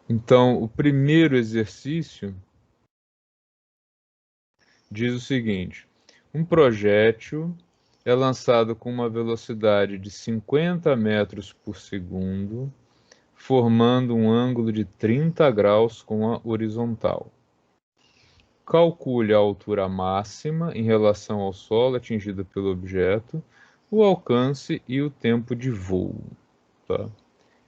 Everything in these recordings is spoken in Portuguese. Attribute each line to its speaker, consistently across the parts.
Speaker 1: Então, o primeiro exercício diz o seguinte: um projétil é lançado com uma velocidade de 50 metros por segundo, formando um ângulo de 30 graus com a horizontal. Calcule a altura máxima em relação ao solo atingida pelo objeto, o alcance e o tempo de voo. Tá?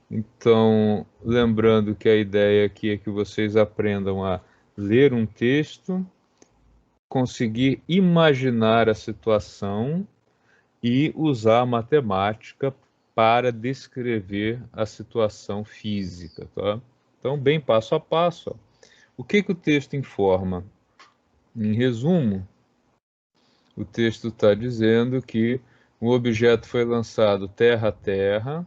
Speaker 1: Então, lembrando que a ideia aqui é que vocês aprendam a ler um texto, conseguir imaginar a situação e usar a matemática para descrever a situação física, tá? Então, bem passo a passo. Ó. O que o texto informa? Em resumo, o texto está dizendo que um objeto foi lançado terra a terra,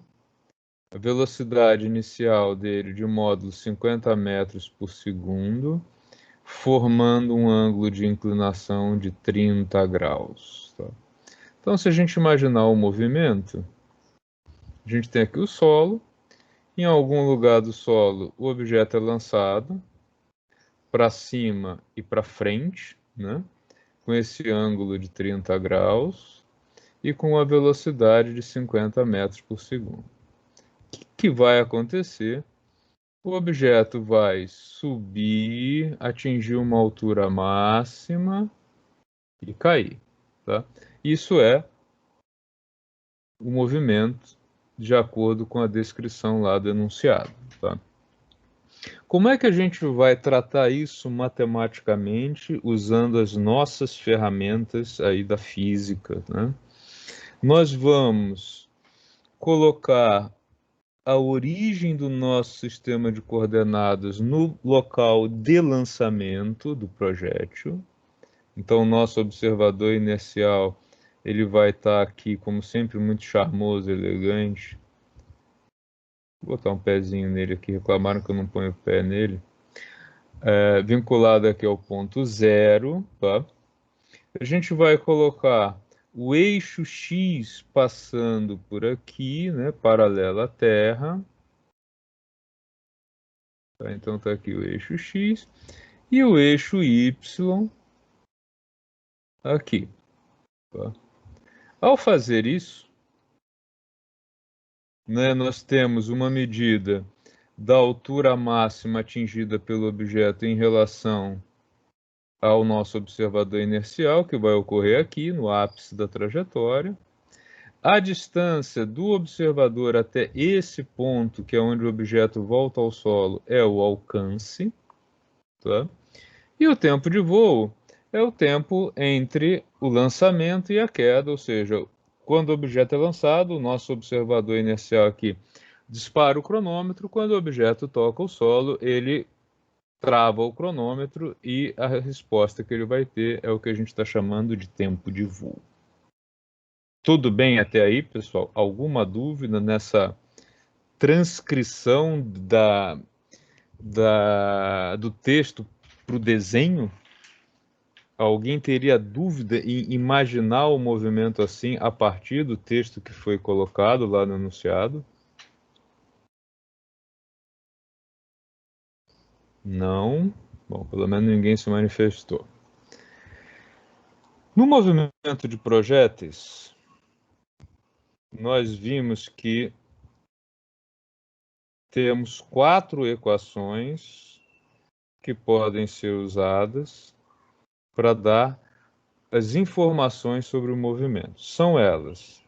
Speaker 1: a velocidade inicial dele de módulo 50 metros por segundo, formando um ângulo de inclinação de 30 graus. Tá? Então, se a gente imaginar o movimento, a gente tem aqui o solo, em algum lugar do solo o objeto é lançado para cima e para frente, né? Com esse ângulo de 30 graus e com a velocidade de 50 metros por segundo. O que vai acontecer? O objeto vai subir, atingir uma altura máxima e cair. Tá? Isso é o movimento de acordo com a descrição lá do enunciado. Tá? Como é que a gente vai tratar isso matematicamente usando as nossas ferramentas aí da física, né? Nós vamos colocar a origem do nosso sistema de coordenadas no local de lançamento do projétil. Então, o nosso observador inercial ele vai estar aqui, como sempre, muito charmoso, elegante. Vou botar um pezinho nele aqui, reclamaram que eu não ponho o pé nele. Vinculado aqui ao ponto zero, tá? A gente vai colocar o eixo X passando por aqui, né, paralelo à Terra. Tá? Então está aqui o eixo X e o eixo Y aqui. Tá? Ao fazer isso, né, nós temos uma medida da altura máxima atingida pelo objeto em relação ao nosso observador inercial, que vai ocorrer aqui no ápice da trajetória. A distância do observador até esse ponto, que é onde o objeto volta ao solo, é o alcance. Tá? E o tempo de voo é o tempo entre o lançamento e a queda, ou seja, quando o objeto é lançado, o nosso observador inercial aqui dispara o cronômetro, quando o objeto toca o solo, ele trava o cronômetro e a resposta que ele vai ter é o que a gente está chamando de tempo de voo. Tudo bem até aí, pessoal? Alguma dúvida nessa transcrição do texto para o desenho? Alguém teria dúvida em imaginar o movimento assim a partir do texto que foi colocado lá no enunciado? Não. Bom, pelo menos ninguém se manifestou. No movimento de projéteis, nós vimos que temos 4 equações que podem ser usadas para dar as informações sobre o movimento. São elas: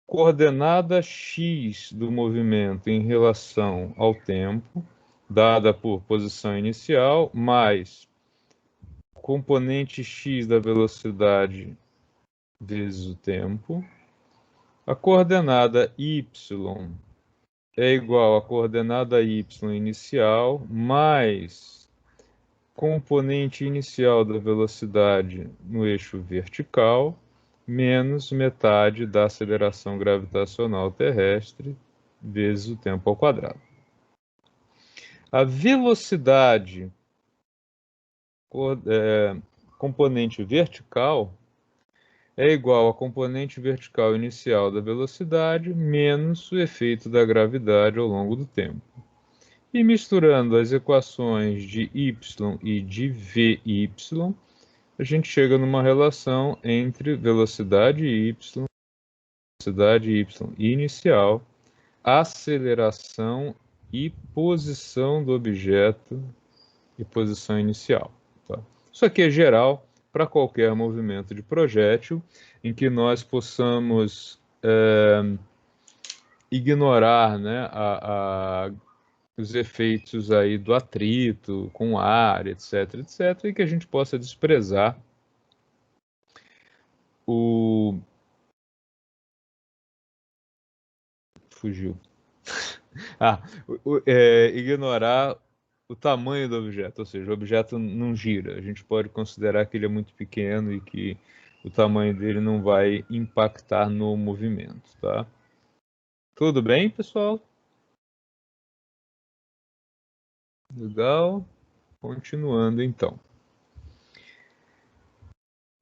Speaker 1: coordenada x do movimento em relação ao tempo, dada por posição inicial, mais componente x da velocidade vezes o tempo. A coordenada y é igual à coordenada y inicial mais componente inicial da velocidade no eixo vertical menos metade da aceleração gravitacional terrestre vezes o tempo ao quadrado. A velocidade componente vertical é igual à componente vertical inicial da velocidade menos o efeito da gravidade ao longo do tempo. E misturando as equações de y e de vy, a gente chega numa relação entre velocidade y inicial, aceleração e posição do objeto e posição inicial. Tá? Isso aqui é geral para qualquer movimento de projétil em que nós possamos ignorar, né, os efeitos aí do atrito com ar, etc, etc, e que a gente possa desprezar o... Fugiu. Ignorar o tamanho do objeto, ou seja, o objeto não gira. A gente pode considerar que ele é muito pequeno e que o tamanho dele não vai impactar no movimento, tá? Tudo bem, pessoal? Legal. Continuando, então.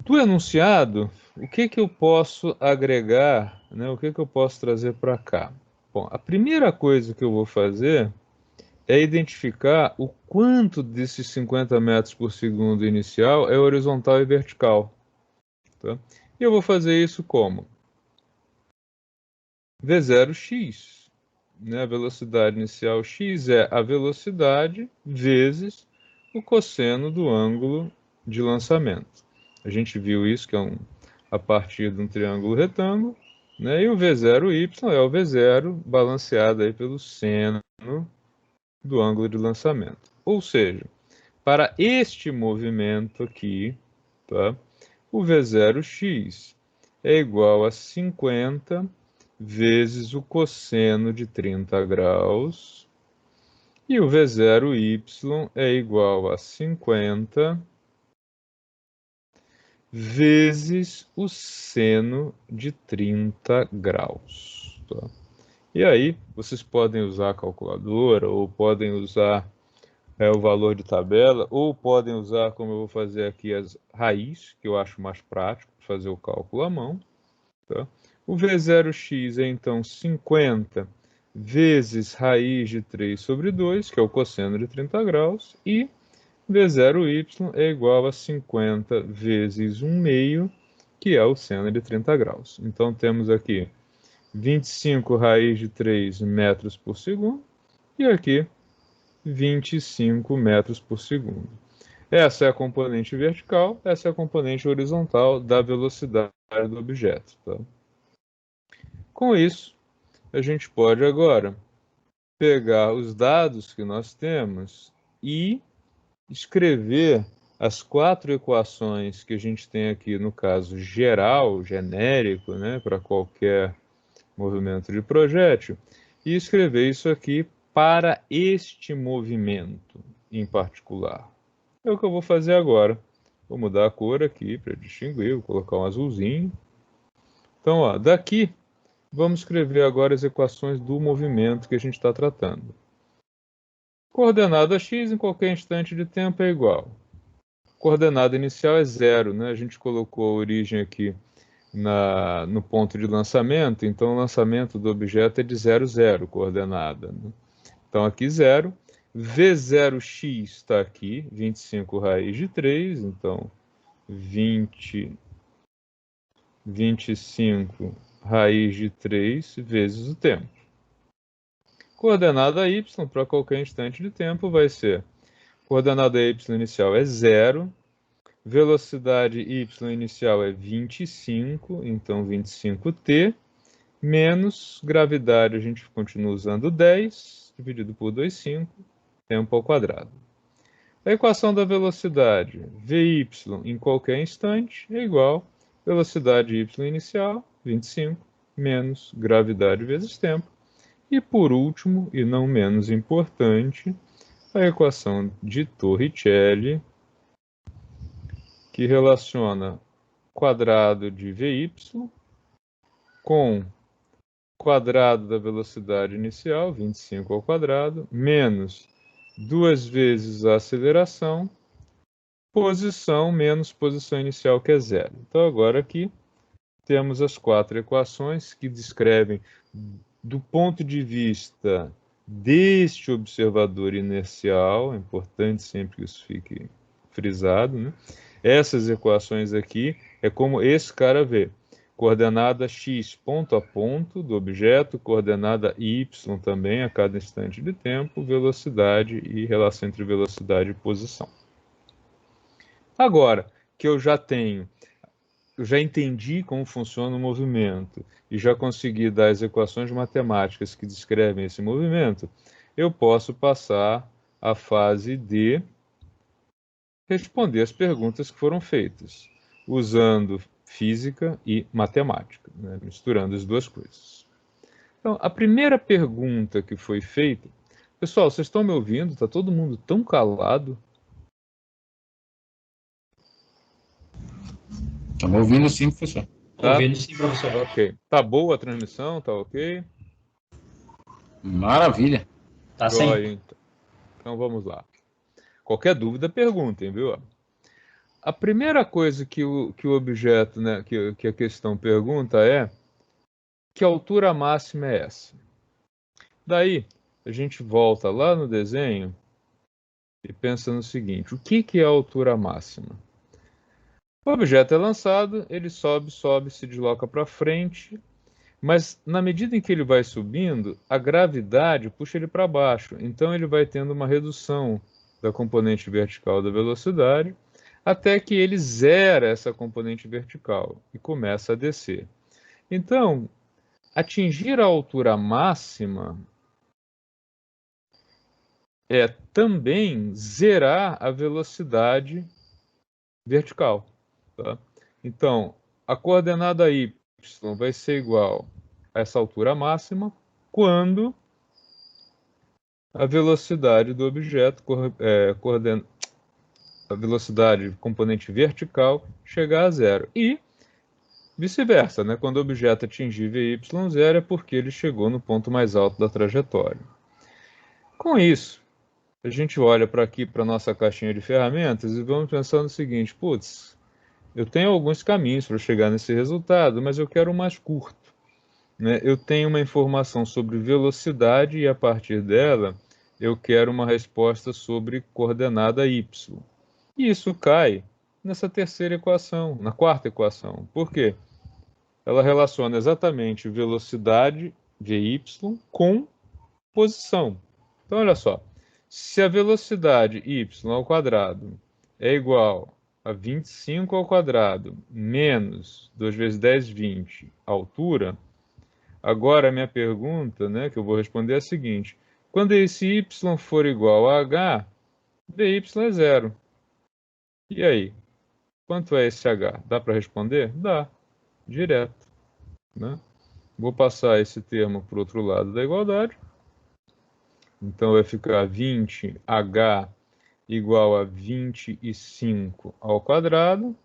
Speaker 1: Do enunciado, o que eu posso agregar, né? O que eu posso trazer para cá? Bom, a primeira coisa que eu vou fazer é identificar o quanto desses 50 metros por segundo inicial é horizontal e vertical. Tá? E eu vou fazer isso como? V0x. Né? A velocidade inicial x é a velocidade vezes o cosseno do ângulo de lançamento. A gente viu isso, que é a partir de um triângulo retângulo. Né? E o V0y é o V0 balanceado aí pelo seno do ângulo de lançamento. Ou seja, para este movimento aqui, tá? O V0x é igual a 50 vezes o cosseno de 30 graus, e o V0y é igual a 50 vezes o seno de 30 graus. Tá? E aí, vocês podem usar a calculadora, ou podem usar o valor de tabela, ou podem usar, como eu vou fazer aqui, as raízes, que eu acho mais prático, fazer o cálculo à mão. Tá? O V0x é, então, 50 vezes raiz de 3 sobre 2, que é o cosseno de 30 graus, e V0y é igual a 50 vezes 1 meio, que é o seno de 30 graus. Então, temos aqui 25 raiz de 3 metros por segundo, e aqui 25 metros por segundo. Essa é a componente vertical, essa é a componente horizontal da velocidade do objeto. Tá? Com isso, a gente pode agora pegar os dados que nós temos e escrever as 4 equações que a gente tem aqui, no caso geral, genérico, né, para qualquer movimento de projétil, e escrever isso aqui para este movimento em particular. É o que eu vou fazer agora. Vou mudar a cor aqui para distinguir, vou colocar um azulzinho. Então, ó, daqui, vamos escrever agora as equações do movimento que a gente está tratando. Coordenada x em qualquer instante de tempo é igual. Coordenada inicial é 0, né? A gente colocou a origem aqui no ponto de lançamento, então o lançamento do objeto é de 0, 0, coordenada. Né? Então aqui 0. V0x está aqui, 25 raiz de 3, então 25 raiz de 3 vezes o tempo. Coordenada y, para qualquer instante de tempo, vai ser coordenada y inicial é 0, velocidade y inicial é 25, então 25t, menos gravidade, a gente continua usando 10, dividido por 2,5, tempo ao quadrado. A equação da velocidade, Vy em qualquer instante, é igual a velocidade y inicial, 25, menos gravidade vezes tempo. E por último, e não menos importante, a equação de Torricelli, que relaciona quadrado de Vy com quadrado da velocidade inicial, 25 ao quadrado, menos 2 vezes a aceleração, posição menos posição inicial, que é 0. Então, agora aqui temos as 4 equações que descrevem, do ponto de vista deste observador inercial, é importante sempre que isso fique frisado, né? Essas equações aqui é como esse cara vê. Coordenada x ponto a ponto do objeto, coordenada y também a cada instante de tempo, velocidade e relação entre velocidade e posição. Agora que eu já entendi como funciona o movimento e já consegui dar as equações matemáticas que descrevem esse movimento, eu posso passar à fase de responder as perguntas que foram feitas, usando física e matemática, né? Misturando as duas coisas. Então, a primeira pergunta que foi feita... Pessoal, vocês estão me ouvindo? Está todo mundo tão calado?
Speaker 2: Estamos ouvindo sim, professor.
Speaker 1: Tá?
Speaker 3: Ouvindo sim, professor.
Speaker 1: Ok. Tá boa a transmissão? Tá ok?
Speaker 2: Maravilha.
Speaker 3: Tá
Speaker 1: Joia,
Speaker 3: sim.
Speaker 1: então vamos lá. Qualquer dúvida, perguntem, viu? A primeira coisa que o objeto, né, que a questão pergunta é: que altura máxima é essa? Daí, a gente volta lá no desenho e pensa no seguinte: o que é a altura máxima? O objeto é lançado, ele sobe, se desloca para frente, mas na medida em que ele vai subindo, a gravidade puxa ele para baixo. Então ele vai tendo uma redução da componente vertical da velocidade, até que ele zera essa componente vertical e começa a descer. Então, atingir a altura máxima é também zerar a velocidade vertical. Tá? Então, a coordenada y vai ser igual a essa altura máxima quando a velocidade do objeto, a velocidade componente vertical, chegar a zero. E vice-versa, né? Quando o objeto atingir vy0 é porque ele chegou no ponto mais alto da trajetória. Com isso, a gente olha para aqui, para a nossa caixinha de ferramentas, e vamos pensar no seguinte: putz, eu tenho alguns caminhos para chegar nesse resultado, mas eu quero o mais curto, né? Eu tenho uma informação sobre velocidade e, a partir dela, eu quero uma resposta sobre coordenada y. E isso cai nessa terceira equação, na quarta equação. Por quê? Ela relaciona exatamente velocidade, vy, com posição. Então, olha só. Se a velocidade y ao quadrado é igual a 25 ao quadrado menos 2 vezes 10, 20, altura, agora a minha pergunta, né, que eu vou responder é a seguinte: quando esse y for igual a h, vy é zero. E aí? Quanto é esse h? Dá para responder? Dá, direto, né? Vou passar esse termo para o outro lado da igualdade. Então vai ficar 20h igual a 25 ao quadrado.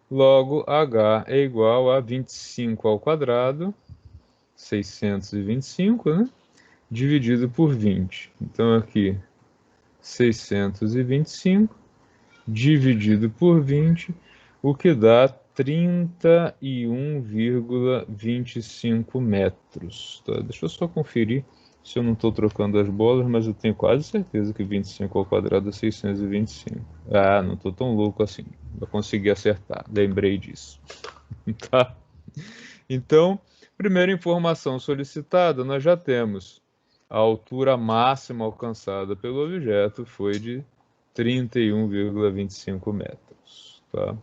Speaker 1: Logo, h é igual a 25 ao quadrado, 625, né? Dividido por 20. Então aqui, 625 dividido por 20, o que dá 31,25 metros. Tá? Deixa eu só conferir se eu não estou trocando as bolas, mas eu tenho quase certeza que 25 ao quadrado é 625. Ah, não estou tão louco assim. Eu consegui acertar, lembrei disso. Tá? Então, primeira informação solicitada, nós já temos. A altura máxima alcançada pelo objeto foi de 31,25 metros. Tá?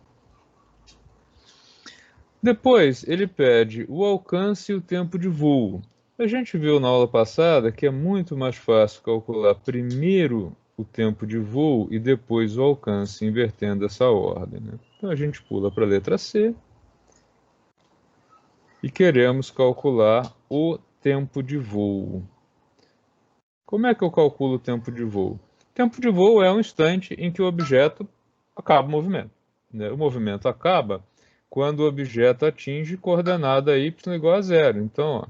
Speaker 1: Depois, ele pede o alcance e o tempo de voo. A gente viu na aula passada que é muito mais fácil calcular primeiro o tempo de voo e depois o alcance, invertendo essa ordem, né? Então a gente pula para a letra C e queremos calcular o tempo de voo. Como é que eu calculo o tempo de voo? O tempo de voo é um instante em que o objeto acaba o movimento, né? O movimento acaba quando o objeto atinge coordenada y igual a zero. Então, ó,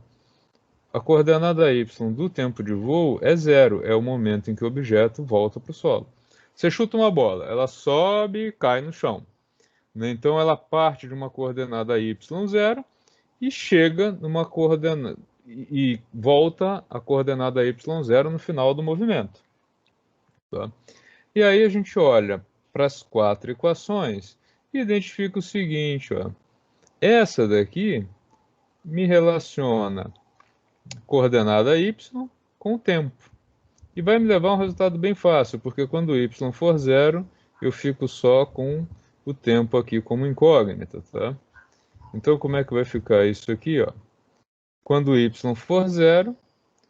Speaker 1: a coordenada y do tempo de voo é zero, é o momento em que o objeto volta para o solo. Você chuta uma bola, ela sobe e cai no chão, né? Então ela parte de uma coordenada y0 e chega numa coordenada e volta a coordenada y0 no final do movimento. Tá? E aí a gente olha para as 4 equações e identifica o seguinte, ó. Essa daqui me relaciona coordenada y com o tempo. E vai me levar a um resultado bem fácil, porque quando y for 0, eu fico só com o tempo aqui como incógnita, tá? Então, como é que vai ficar isso aqui, ó? Quando y for 0,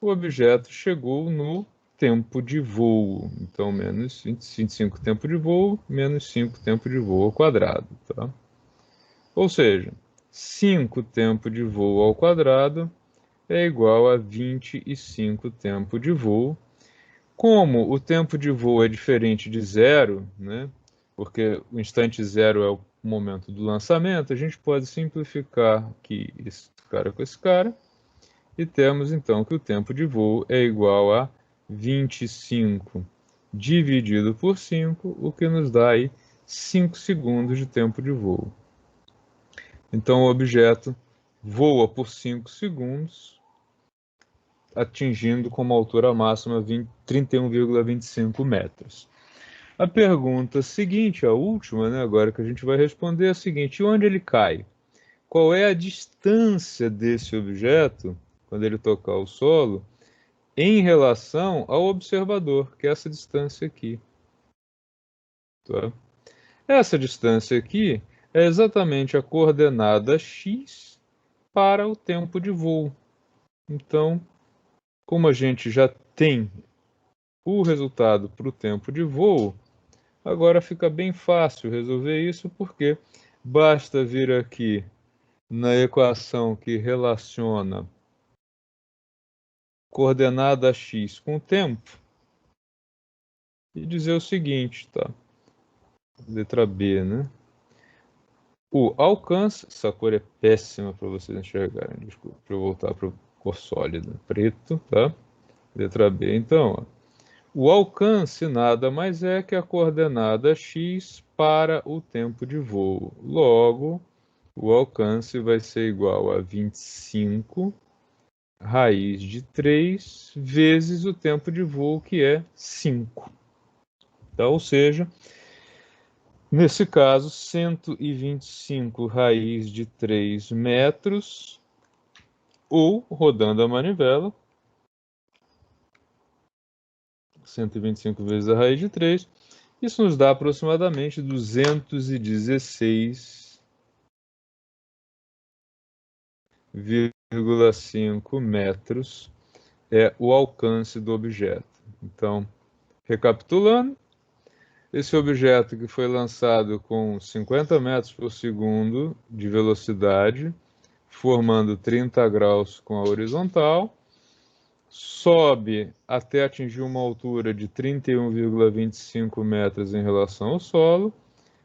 Speaker 1: o objeto chegou no tempo de voo. Então, menos 25 tempo de voo, menos 5 tempo de voo ao quadrado, tá? Ou seja, 5 tempo de voo ao quadrado é igual a 25 tempo de voo. Como o tempo de voo é diferente de zero, né? Porque o instante zero é o momento do lançamento, a gente pode simplificar aqui esse cara com esse cara, e temos então que o tempo de voo é igual a 25 dividido por 5, o que nos dá aí 5 segundos de tempo de voo. Então o objeto voa por 5 segundos, atingindo como altura máxima 31,25 metros. A pergunta seguinte, a última, né, agora que a gente vai responder, é a seguinte: onde ele cai? Qual é a distância desse objeto, quando ele tocar o solo, em relação ao observador, que é essa distância aqui? Tá? Essa distância aqui é exatamente a coordenada x para o tempo de voo. Então, como a gente já tem o resultado para o tempo de voo, agora fica bem fácil resolver isso, porque basta vir aqui na equação que relaciona coordenada x com o tempo e dizer o seguinte, tá? Letra B, né? O alcance, essa cor é péssima para vocês enxergarem, desculpa, para eu voltar para cor sólida, preto, tá? Letra B, então, ó. O alcance nada mais é que a coordenada x para o tempo de voo. Logo, o alcance vai ser igual a 25 raiz de 3 vezes o tempo de voo, que é 5. Então, ou seja, nesse caso, 125 raiz de 3 metros, ou, rodando a manivela, 125 vezes a raiz de 3, isso nos dá aproximadamente 216,5 metros é o alcance do objeto. Então, recapitulando, esse objeto que foi lançado com 50 metros por segundo de velocidade, formando 30 graus com a horizontal, sobe até atingir uma altura de 31,25 metros em relação ao solo,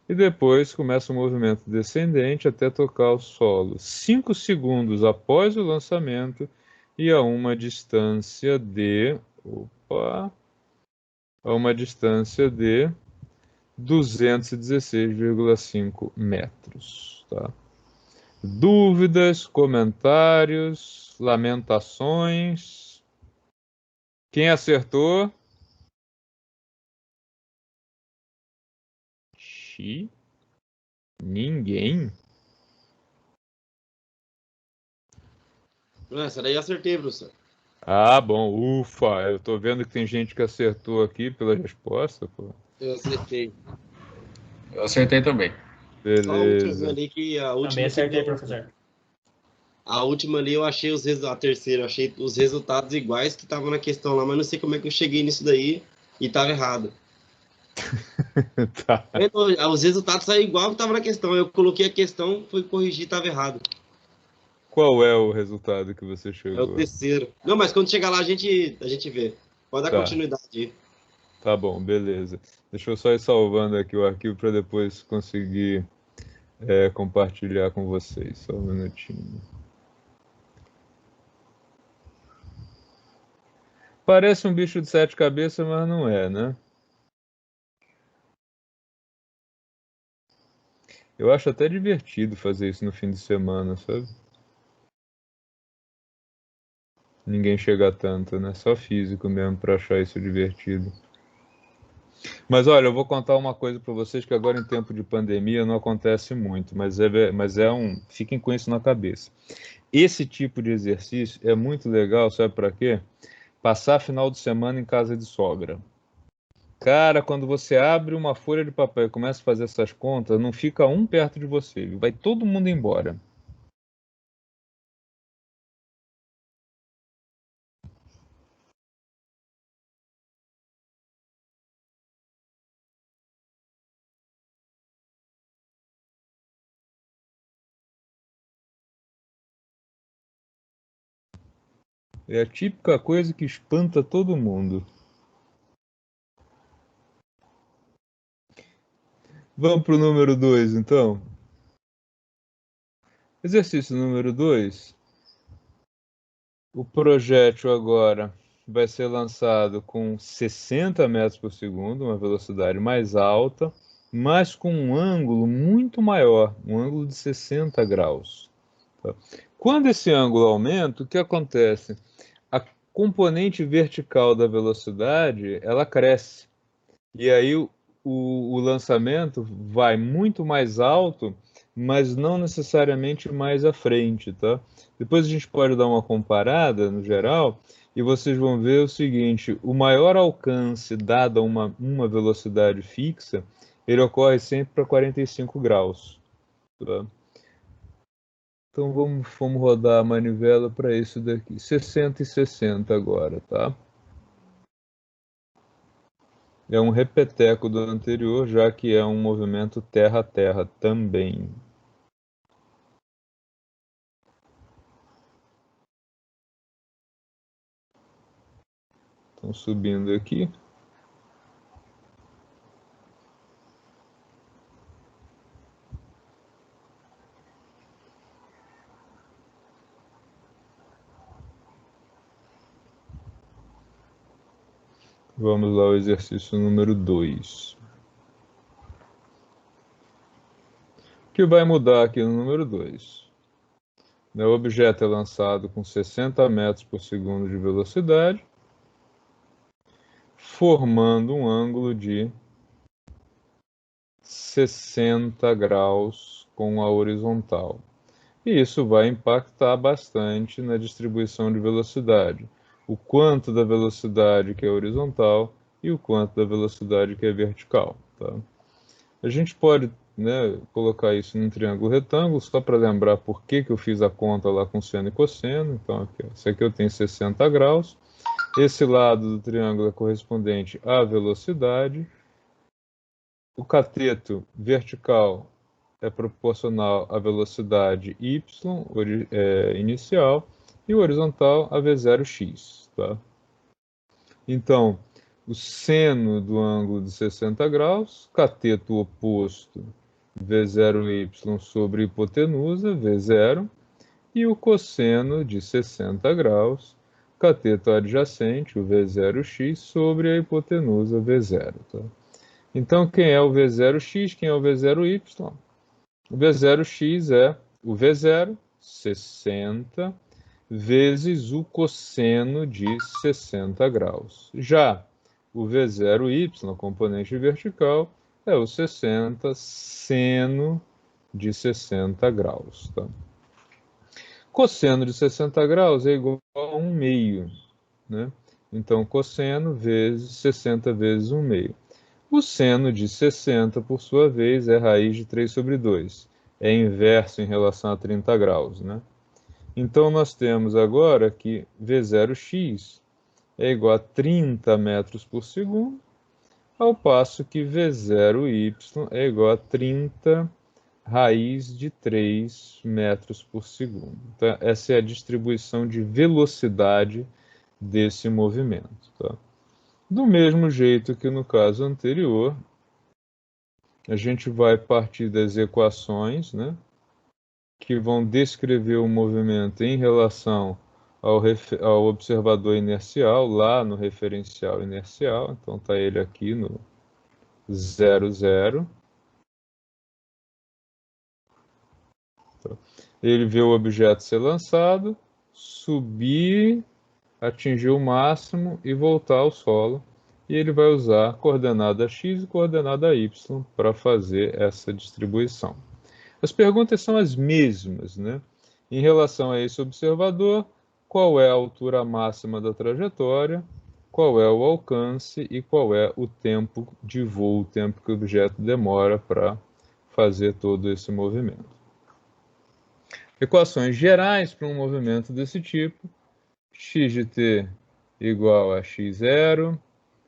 Speaker 1: e depois começa o movimento descendente até tocar o solo 5 segundos após o lançamento e a uma distância de 216,5 metros. Tá? Dúvidas, comentários, lamentações? Quem acertou? Ninguém?
Speaker 3: Essa daí eu acertei, professor.
Speaker 1: Ah, bom, ufa, eu tô vendo que tem gente que acertou aqui pela resposta, pô.
Speaker 3: Eu acertei.
Speaker 2: Eu acertei também.
Speaker 3: Só a última
Speaker 1: Beleza.
Speaker 3: ali que a última.
Speaker 4: Também acertei, professor.
Speaker 3: A última ali eu achei a terceira, eu achei os resultados iguais que estavam na questão lá, mas não sei como é que eu cheguei nisso daí e estava errado.
Speaker 1: Tá.
Speaker 3: Os resultados saíram igual que estava na questão. Eu coloquei a questão, fui corrigir e estava errado.
Speaker 1: Qual é o resultado que você
Speaker 3: É o
Speaker 1: chegou?
Speaker 3: terceiro. Não, mas quando chegar lá a gente vê. Pode dar
Speaker 1: Tá.
Speaker 3: continuidade aí.
Speaker 1: Tá bom, beleza. Deixa eu só ir salvando aqui o arquivo para depois conseguir compartilhar com vocês. Só um minutinho. Parece um bicho de 7 cabeças, mas não é, né? Eu acho até divertido fazer isso no fim de semana, sabe? Ninguém chega a tanto, né? Só físico mesmo para achar isso divertido. Mas olha, eu vou contar uma coisa para vocês que agora em tempo de pandemia não acontece muito, fiquem com isso na cabeça. Esse tipo de exercício é muito legal, sabe para quê? Passar final de semana em casa de sogra. Cara, quando você abre uma folha de papel e começa a fazer essas contas, não fica um perto de você, vai todo mundo embora. É a típica coisa que espanta todo mundo. Vamos para o número 2, então. Exercício número 2. O projétil agora vai ser lançado com 60 metros por segundo, uma velocidade mais alta, mas com um ângulo muito maior, um ângulo de 60 graus. Tá? Quando esse ângulo aumenta, o que acontece? A componente vertical da velocidade, ela cresce. E aí o lançamento vai muito mais alto, mas não necessariamente mais à frente, tá? Depois a gente pode dar uma comparada no geral e vocês vão ver o seguinte: o maior alcance dada uma velocidade fixa, ele ocorre sempre para 45 graus, tá? Então vamos rodar a manivela para isso daqui, 60 e 60 agora, tá? É um repeteco do anterior, já que é um movimento terra-terra também. Estão subindo aqui. Vamos lá ao exercício número 2. O que vai mudar aqui no número 2? O objeto é lançado com 60 metros por segundo de velocidade, formando um ângulo de 60 graus com a horizontal. E isso vai impactar bastante na distribuição de velocidade. O quanto da velocidade que é horizontal e o quanto da velocidade que é vertical. Tá? A gente pode, né, colocar isso num triângulo retângulo, só para lembrar por que eu fiz a conta lá com seno e cosseno. Então, esse aqui eu tenho 60 graus. Esse lado do triângulo é correspondente à velocidade. O cateto vertical é proporcional à velocidade y inicial e o horizontal a v0x. Tá? Então, o seno do ângulo de 60 graus, cateto oposto v0y sobre hipotenusa v0, e o cosseno de 60 graus, cateto adjacente, o v0x, sobre a hipotenusa v0. Tá? Então, quem é o v0x, quem é o v0y? O v0x é o v0, 60, vezes o cosseno de 60 graus. Já o v0y, componente vertical, é o 60 seno de 60 graus. Tá? Cosseno de 60 graus é igual a 1 meio. Né? Então, cosseno vezes 60 vezes 1 meio. O seno de 60, por sua vez, é raiz de 3 sobre 2. É inverso em relação a 30 graus. Né? Então, nós temos agora que V0x é igual a 30 metros por segundo, ao passo que V0y é igual a 30 raiz de 3 metros por segundo. Então, essa é a distribuição de velocidade desse movimento. Tá? Do mesmo jeito que no caso anterior, a gente vai partir das equações, né, que vão descrever o movimento em relação ao observador inercial, lá no referencial inercial. Então, está ele aqui no 0, 0. Ele vê o objeto ser lançado, subir atingir o máximo e voltar ao solo. E ele vai usar coordenada x e coordenada y para fazer essa distribuição. As perguntas são as mesmas, né? Em relação a esse observador, qual é a altura máxima da trajetória, qual é o alcance e qual é o tempo de voo, o tempo que o objeto demora para fazer todo esse movimento. Equações gerais para um movimento desse tipo: x de t igual a x0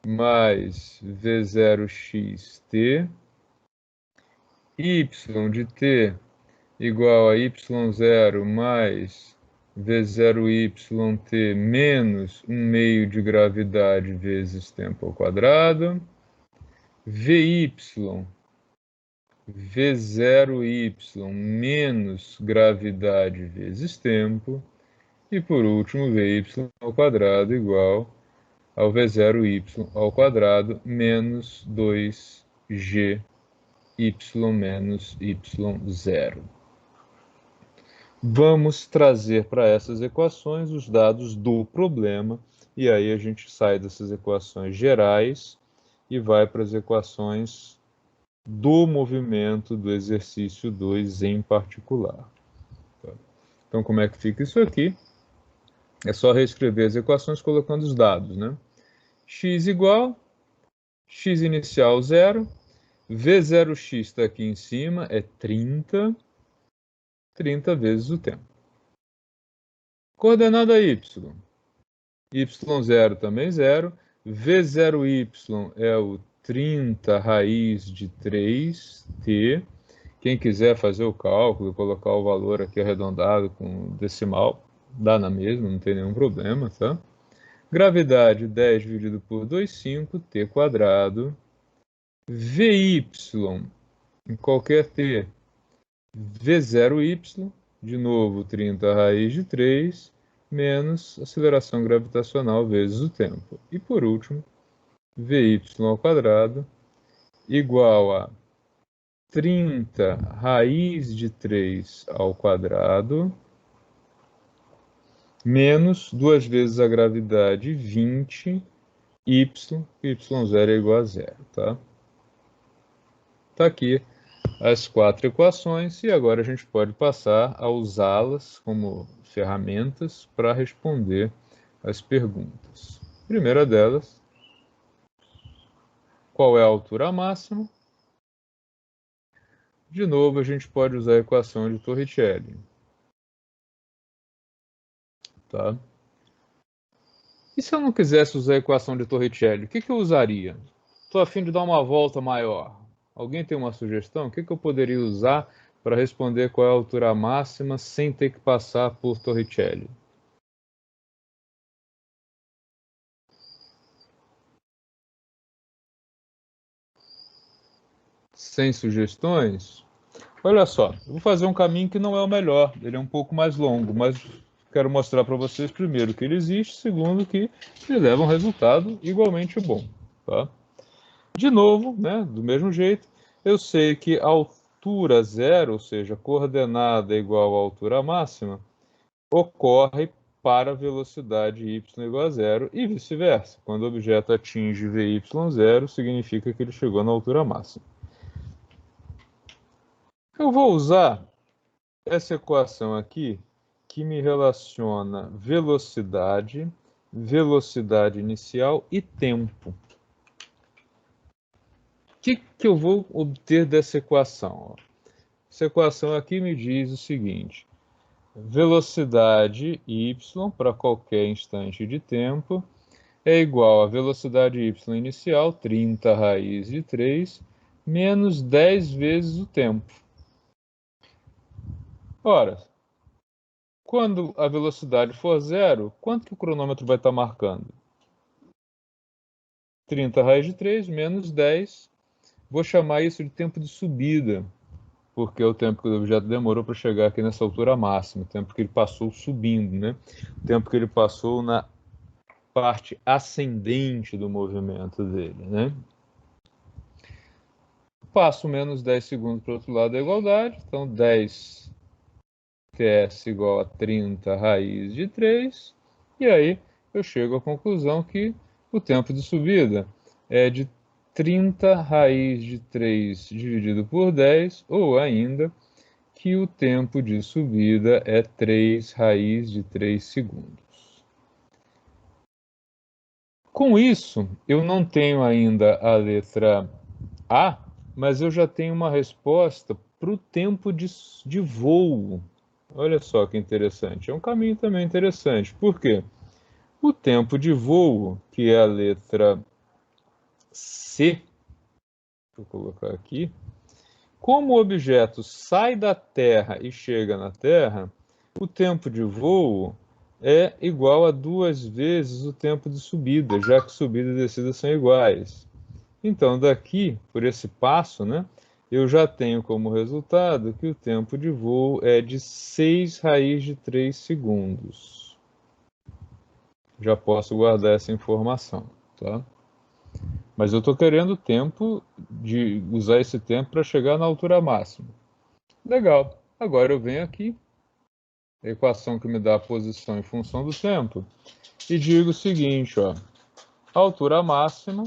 Speaker 1: mais v0xt, y de t igual a y0 mais v0yt menos 1/2 de gravidade vezes tempo ao quadrado, vy v0y menos gravidade vezes tempo, e por último vy ao quadrado igual ao v0y ao quadrado menos 2gy menos y0. Vamos trazer para essas equações os dados do problema, e aí a gente sai dessas equações gerais e vai para as equações do movimento do exercício 2 em particular. Então, como é que fica isso aqui? É só reescrever as equações colocando os dados, né? X igual, x inicial 0, V0x está aqui em cima, é 30 vezes o tempo. Coordenada y, y0 também 0, V0y é o 30 raiz de 3t. Quem quiser fazer o cálculo, colocar o valor aqui arredondado com decimal, dá na mesma, não tem nenhum problema, tá? Gravidade 10 dividido por 2, 5t quadrado. Vy, em qualquer t, V0y, de novo 30 raiz de 3, menos aceleração gravitacional vezes o tempo. E por último, Vy ao quadrado igual a 30 raiz de 3 ao quadrado, menos 2 vezes a gravidade 20, y0 é igual a 0, tá? Tá aqui as 4 equações e agora a gente pode passar a usá-las como ferramentas para responder as perguntas. A primeira delas, qual é a altura máxima? De novo, a gente pode usar a equação de Torricelli. Tá? E se eu não quisesse usar a equação de Torricelli, o que eu usaria? Estou a fim de dar uma volta maior. Alguém tem uma sugestão? O que eu poderia usar para responder qual é a altura máxima sem ter que passar por Torricelli? Sem sugestões? Olha só, eu vou fazer um caminho que não é o melhor, ele é um pouco mais longo, mas quero mostrar para vocês, primeiro, que ele existe, segundo, que ele leva a um resultado igualmente bom. Tá? De novo, né, do mesmo jeito, eu sei que a altura zero, ou seja, coordenada igual à altura máxima, ocorre para a velocidade y igual a zero e vice-versa. Quando o objeto atinge vy0, significa que ele chegou na altura máxima. Eu vou usar essa equação aqui, que me relaciona velocidade, velocidade inicial e tempo. O que eu vou obter dessa equação? Essa equação aqui me diz o seguinte: velocidade y para qualquer instante de tempo é igual a velocidade y inicial, 30 raiz de 3, menos 10 vezes o tempo. Ora, quando a velocidade for zero, quanto que o cronômetro vai estar marcando? 30 raiz de 3 menos 10. Vou chamar isso de tempo de subida, porque é o tempo que o objeto demorou para chegar aqui nessa altura máxima, o tempo que ele passou subindo, né? O tempo que ele passou na parte ascendente do movimento dele, né? Passo menos 10 segundos para o outro lado da igualdade, então 10 ts igual a 30 raiz de 3, e aí eu chego à conclusão que o tempo de subida é de 30 raiz de 3 dividido por 10, ou ainda que o tempo de subida é 3 raiz de 3 segundos. Com isso, eu não tenho ainda a letra A, mas eu já tenho uma resposta para o tempo de voo. Olha só que interessante. É um caminho também interessante. Por quê? O tempo de voo, que é a letra C, vou colocar aqui, como o objeto sai da Terra e chega na Terra, o tempo de voo é igual a 2 vezes o tempo de subida, já que subida e descida são iguais. Então, daqui, por esse passo, né, eu já tenho como resultado que o tempo de voo é de 6 raiz de 3 segundos. Já posso guardar essa informação, tá? Mas eu estou querendo o tempo de usar esse tempo para chegar na altura máxima. Legal. Agora eu venho aqui, a equação que me dá a posição em função do tempo, e digo o seguinte, ó, a altura máxima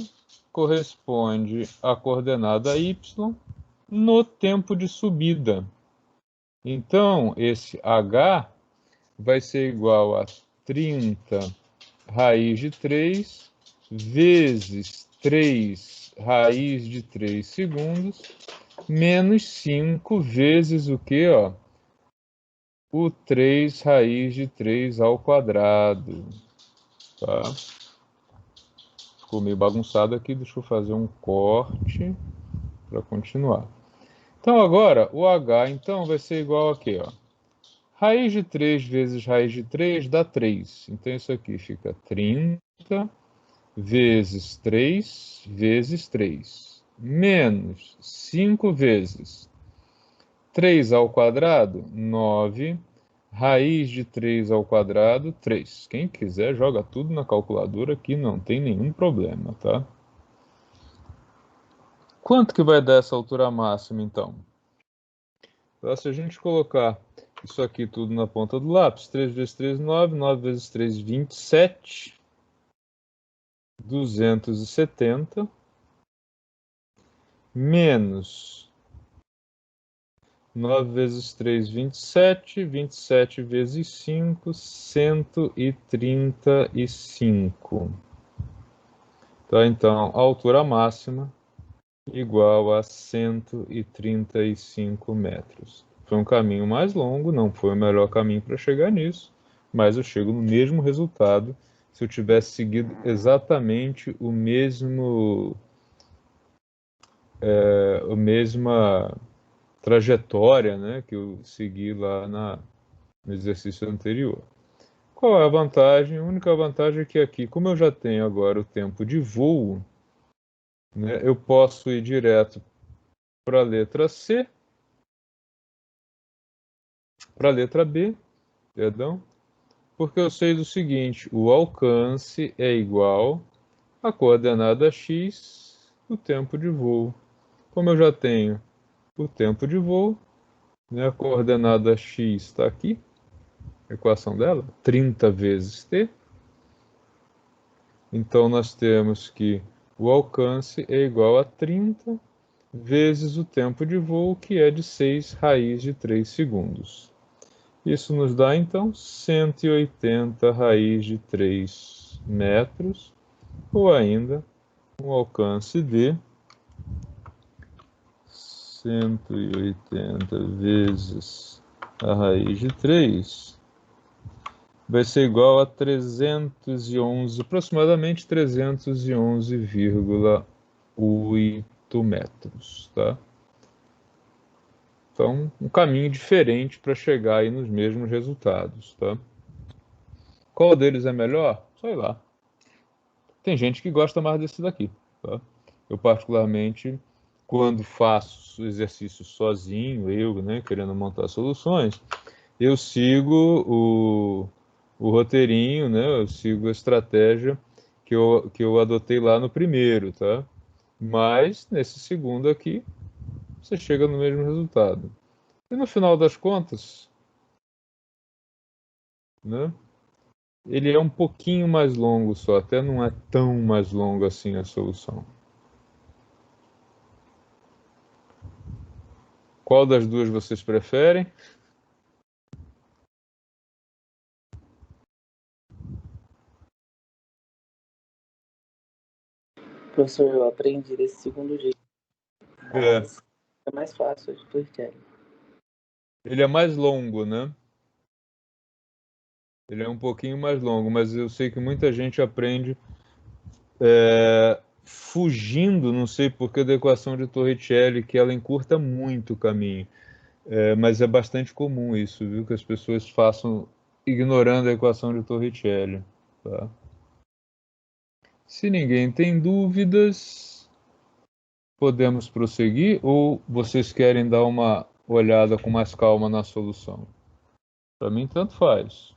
Speaker 1: corresponde à coordenada y no tempo de subida. Então, esse h vai ser igual a 30 raiz de 3 vezes 3 raiz de 3 segundos, menos 5 vezes o quê, ó? O 3 raiz de 3 ao quadrado. Tá? Ficou meio bagunçado aqui, deixa eu fazer um corte para continuar. Então agora, o h então vai ser igual a quê, ó? Raiz de 3 vezes raiz de 3 dá 3. Então isso aqui fica 30 vezes 3 vezes 3, menos 5 vezes 3 ao quadrado, 9, raiz de 3 ao quadrado, 3. Quem quiser joga tudo na calculadora que não tem nenhum problema, tá? Quanto que vai dar essa altura máxima, então? Então, se a gente colocar isso aqui tudo na ponta do lápis, 3 vezes 3, 9, 9 vezes 3, 27, 270, menos 9 vezes 3, 27, 27 vezes 5, 135. Tá, então, a altura máxima igual a 135 metros. Foi um caminho mais longo, não foi o melhor caminho para chegar nisso, mas eu chego no mesmo resultado se eu tivesse seguido exatamente a mesma trajetória, né, que eu segui lá no exercício anterior. Qual é a vantagem? A única vantagem é que aqui, como eu já tenho agora o tempo de voo, né, eu posso ir direto para a letra C, para a letra B, perdão, porque eu sei do seguinte, o alcance é igual à coordenada x do tempo de voo. Como eu já tenho o tempo de voo, né, a coordenada x está aqui, a equação dela, 30 vezes t. Então, nós temos que o alcance é igual a 30 vezes o tempo de voo, que é de 6 raiz de 3 segundos. Isso nos dá, então, 180 raiz de 3 metros, ou ainda um alcance de 180 vezes a raiz de 3 vai ser igual a 311, aproximadamente 311,8 metros, tá? Então, um caminho diferente para chegar aí nos mesmos resultados, tá? Qual deles é melhor? Sei lá. Tem gente que gosta mais desse daqui, tá? Eu, particularmente, quando faço exercício sozinho, né, querendo montar soluções, eu sigo o roteirinho, né? Eu sigo a estratégia que eu adotei lá no primeiro, tá? Mas, nesse segundo aqui, você chega no mesmo resultado. E no final das contas, né? Ele é um pouquinho mais longo só, até não é tão mais longo assim a solução. Qual das duas vocês preferem?
Speaker 4: Professor, eu aprendi desse segundo jeito. Mas é mais fácil de Torricelli.
Speaker 1: Ele é mais longo, né? Ele é um pouquinho mais longo, mas eu sei que muita gente aprende fugindo, não sei porquê, da equação de Torricelli, que ela encurta muito o caminho. Mas é bastante comum isso, viu? Que as pessoas façam ignorando a equação de Torricelli. Tá? Se ninguém tem dúvidas, podemos prosseguir ou vocês querem dar uma olhada com mais calma na solução? Para mim, tanto faz.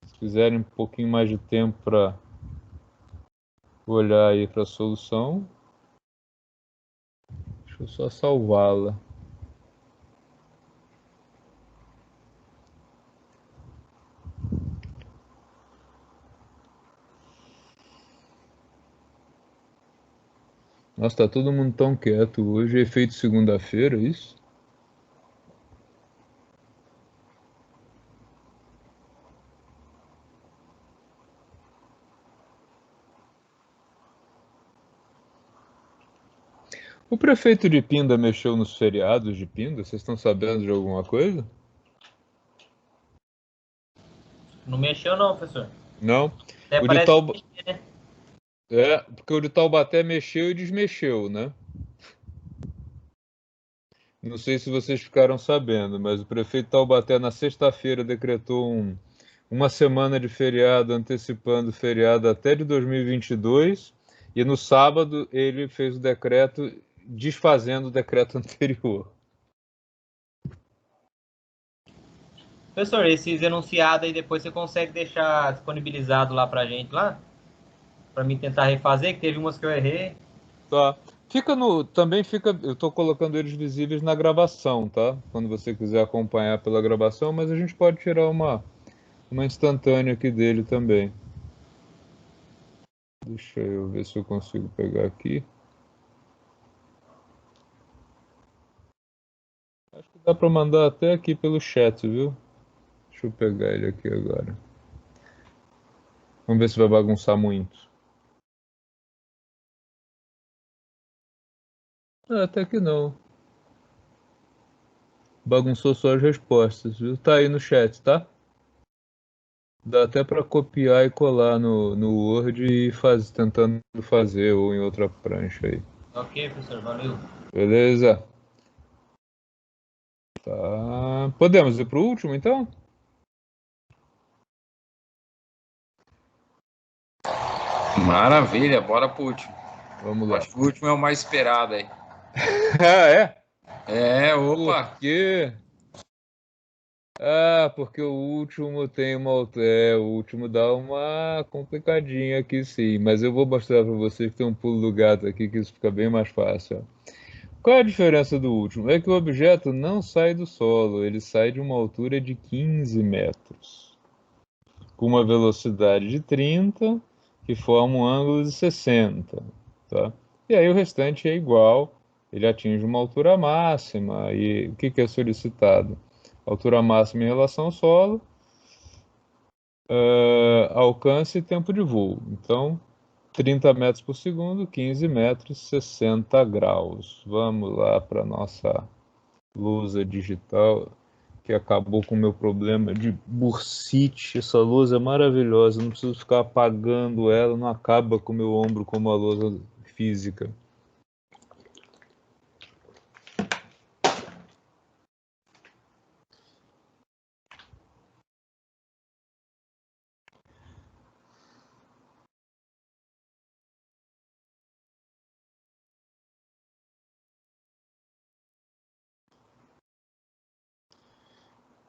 Speaker 1: Se quiserem um pouquinho mais de tempo para olhar aí para a solução, deixa eu só salvá-la. Nossa, tá todo mundo tão quieto hoje. É efeito segunda-feira, isso? O prefeito de Pinda mexeu nos feriados de Pinda? Vocês estão sabendo de alguma coisa?
Speaker 5: Não mexeu não, professor.
Speaker 1: Não?
Speaker 5: Até
Speaker 1: O de
Speaker 5: parece
Speaker 1: Tauba...
Speaker 5: que mexeu, né?
Speaker 1: porque o de Taubaté mexeu e desmexeu, né? Não sei se vocês ficaram sabendo, mas o prefeito de Taubaté na sexta-feira decretou uma semana de feriado, antecipando o feriado até de 2022, e no sábado ele fez o decreto desfazendo o decreto anterior.
Speaker 5: Professor, esses enunciados aí depois você consegue deixar disponibilizado lá pra gente lá? Pra mim tentar refazer, que teve umas que eu errei.
Speaker 1: Tá. Também fica, eu estou colocando eles visíveis na gravação, tá? Quando você quiser acompanhar pela gravação, mas a gente pode tirar uma instantânea aqui dele também. Deixa eu ver se eu consigo pegar aqui. Acho que dá para mandar até aqui pelo chat, viu? Deixa eu pegar ele aqui agora. Vamos ver se vai bagunçar muito. Até que não. Bagunçou só as respostas, viu? Tá aí no chat, tá? Dá até para copiar e colar no Word e tentando fazer ou em outra prancha aí.
Speaker 5: Ok, professor, valeu.
Speaker 1: Beleza? Tá. Podemos ir pro último, então?
Speaker 2: Maravilha, bora pro último.
Speaker 1: Vamos lá.
Speaker 2: Acho que o último é o mais esperado aí.
Speaker 1: Ah, é?
Speaker 2: Opa!
Speaker 1: Por quê? Porque o último tem o último dá uma complicadinha aqui sim, mas eu vou mostrar para vocês que tem um pulo do gato aqui que isso fica bem mais fácil. Ó. Qual é a diferença do último? É que o objeto não sai do solo, ele sai de uma altura de 15 metros, com uma velocidade de 30, que forma um ângulo de 60, tá? E aí o restante é igual, ele atinge uma altura máxima, e o que é solicitado? Altura máxima em relação ao solo, alcance e tempo de voo. Então, 30 metros por segundo, 15 metros, 60 graus. Vamos lá para a nossa lousa digital, que acabou com o meu problema de bursite. Essa lousa é maravilhosa, não preciso ficar apagando ela, não acaba com o meu ombro como a lousa física.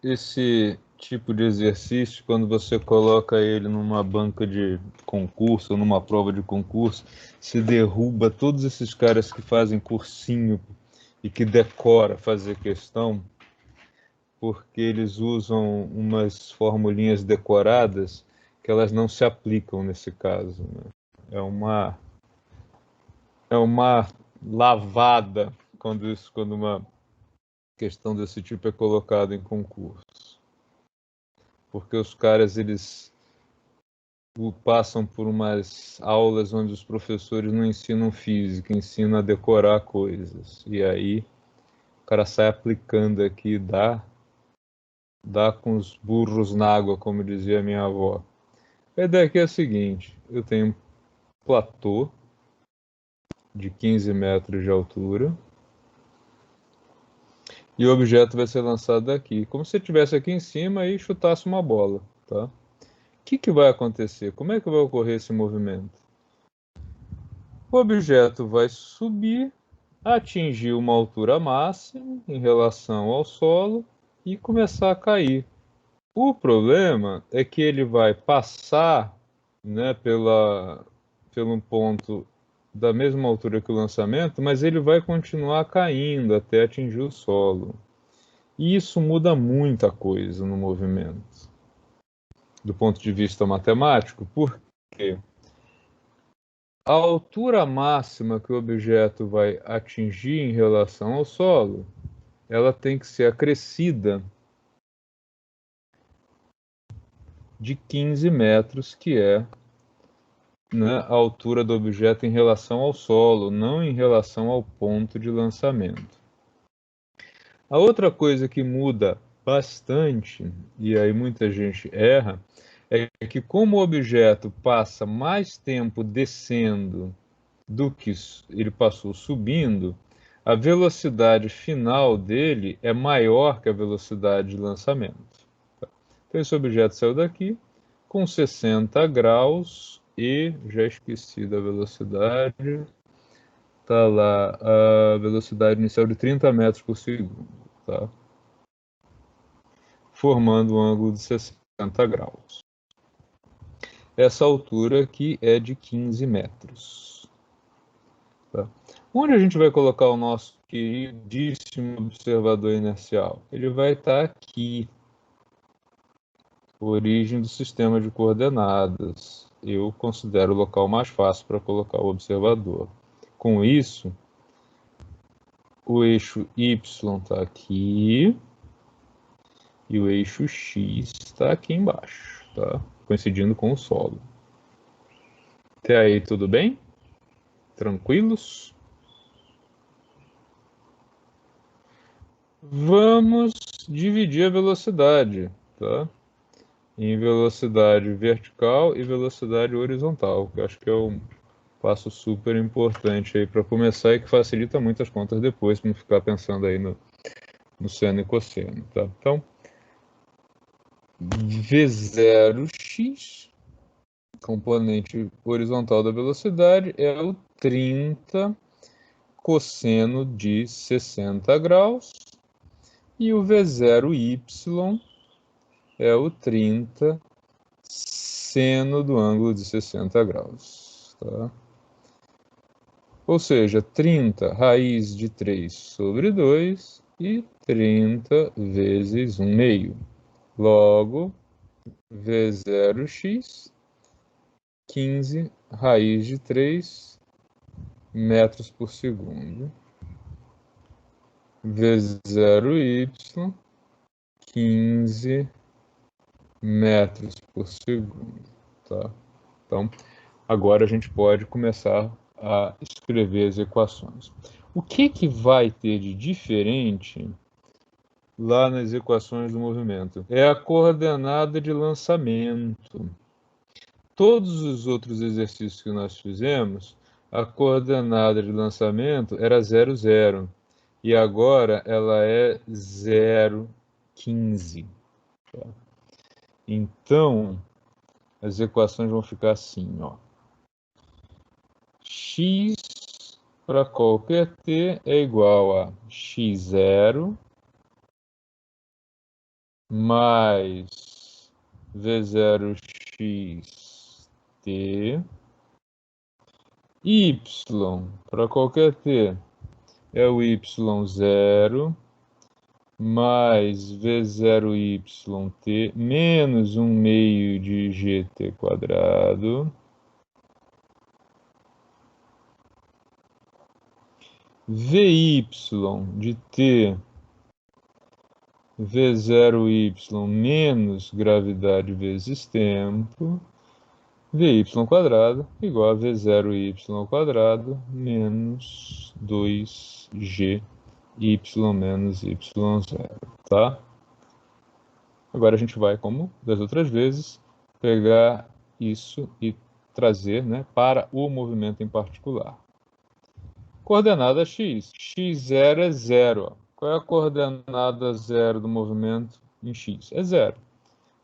Speaker 1: Esse tipo de exercício, quando você coloca ele numa banca de concurso, ou numa prova de concurso, se derruba todos esses caras que fazem cursinho e que decora fazer questão, porque eles usam umas formulinhas decoradas que elas não se aplicam nesse caso, né? É uma lavada quando uma questão desse tipo é colocada em concurso. Porque os caras, eles passam por umas aulas onde os professores não ensinam física, ensinam a decorar coisas. E aí o cara sai aplicando aqui, dá com os burros na água, como dizia minha avó. A ideia aqui é a seguinte: eu tenho um platô de 15 metros de altura e o objeto vai ser lançado daqui, como se estivesse aqui em cima e chutasse uma bola, tá? O que vai acontecer? Como é que vai ocorrer esse movimento? O objeto vai subir, atingir uma altura máxima em relação ao solo e começar a cair. O problema é que ele vai passar, né, pelo ponto da mesma altura que o lançamento, mas ele vai continuar caindo até atingir o solo. E isso muda muita coisa no movimento, do ponto de vista matemático, porque a altura máxima que o objeto vai atingir em relação ao solo, ela tem que ser acrescida de 15 metros, que é, né, a altura do objeto em relação ao solo, não em relação ao ponto de lançamento. A outra coisa que muda bastante, e aí muita gente erra, é que como o objeto passa mais tempo descendo do que ele passou subindo, a velocidade final dele é maior que a velocidade de lançamento. Então esse objeto saiu daqui com 60 graus e já esqueci da velocidade. Tá lá a velocidade inicial de 30 metros por segundo, tá? Formando um ângulo de 60 graus. Essa altura aqui é de 15 metros. Tá? Onde a gente vai colocar o nosso queridíssimo observador inercial? Ele vai estar aqui. Origem do sistema de coordenadas. Eu considero o local mais fácil para colocar o observador. Com isso, o eixo Y está aqui e o eixo X está aqui embaixo, tá? Coincidindo com o solo. Até aí tudo bem? Tranquilos? Vamos dividir a velocidade, tá? Em velocidade vertical e velocidade horizontal, que eu acho que é um passo super importante aí para começar e que facilita muito as contas depois, para não ficar pensando aí no seno e cosseno, tá? Então, V0x, componente horizontal da velocidade, é o 30 cosseno de 60 graus, e o V0y é o 30 seno do ângulo de 60 graus, tá? Ou seja, 30 raiz de 3 sobre 2 e 30 vezes 1 meio. Logo, V0x, 15 raiz de 3 metros por segundo. V0y, 15 metros por segundo, tá? Então, agora a gente pode começar a escrever as equações. O que vai ter de diferente lá nas equações do movimento? É a coordenada de lançamento. Todos os outros exercícios que nós fizemos, a coordenada de lançamento era 0, 0. E agora ela é 0,15. Tá? Então, as equações vão ficar assim, ó. X para qualquer t é igual a x0 mais v0xt. Y para qualquer t é o y0 mais V0YT menos 1 meio de GT quadrado VY de T V0Y menos gravidade vezes tempo VY quadrado igual a V0Y quadrado menos 2G y menos y0, tá? Agora a gente vai, como das outras vezes, pegar isso e trazer, né, para o movimento em particular. Coordenada x. x0 é 0. Ó. Qual é a coordenada 0 do movimento em x? É 0.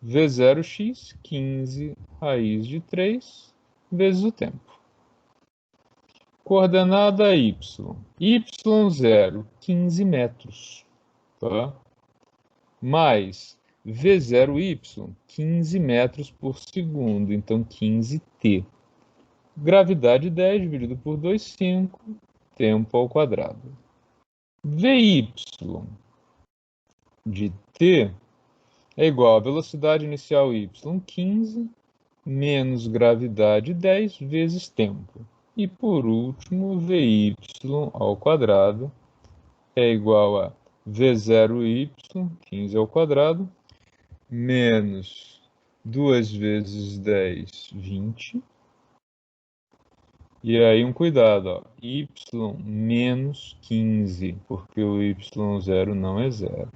Speaker 1: V0x, 15 raiz de 3, vezes o tempo. Coordenada y. y0, 15 metros. Tá? Mais V0y, 15 metros por segundo. Então, 15t. Gravidade 10 dividido por 2, 5. Tempo ao quadrado. Vy de t é igual a velocidade inicial y, 15, menos gravidade 10 vezes tempo. E, por último, Vy ao quadrado é igual a V0y, 15 ao quadrado, menos 2 vezes 10, 20. E aí um cuidado, ó, y menos 15, porque o y0 não é zero.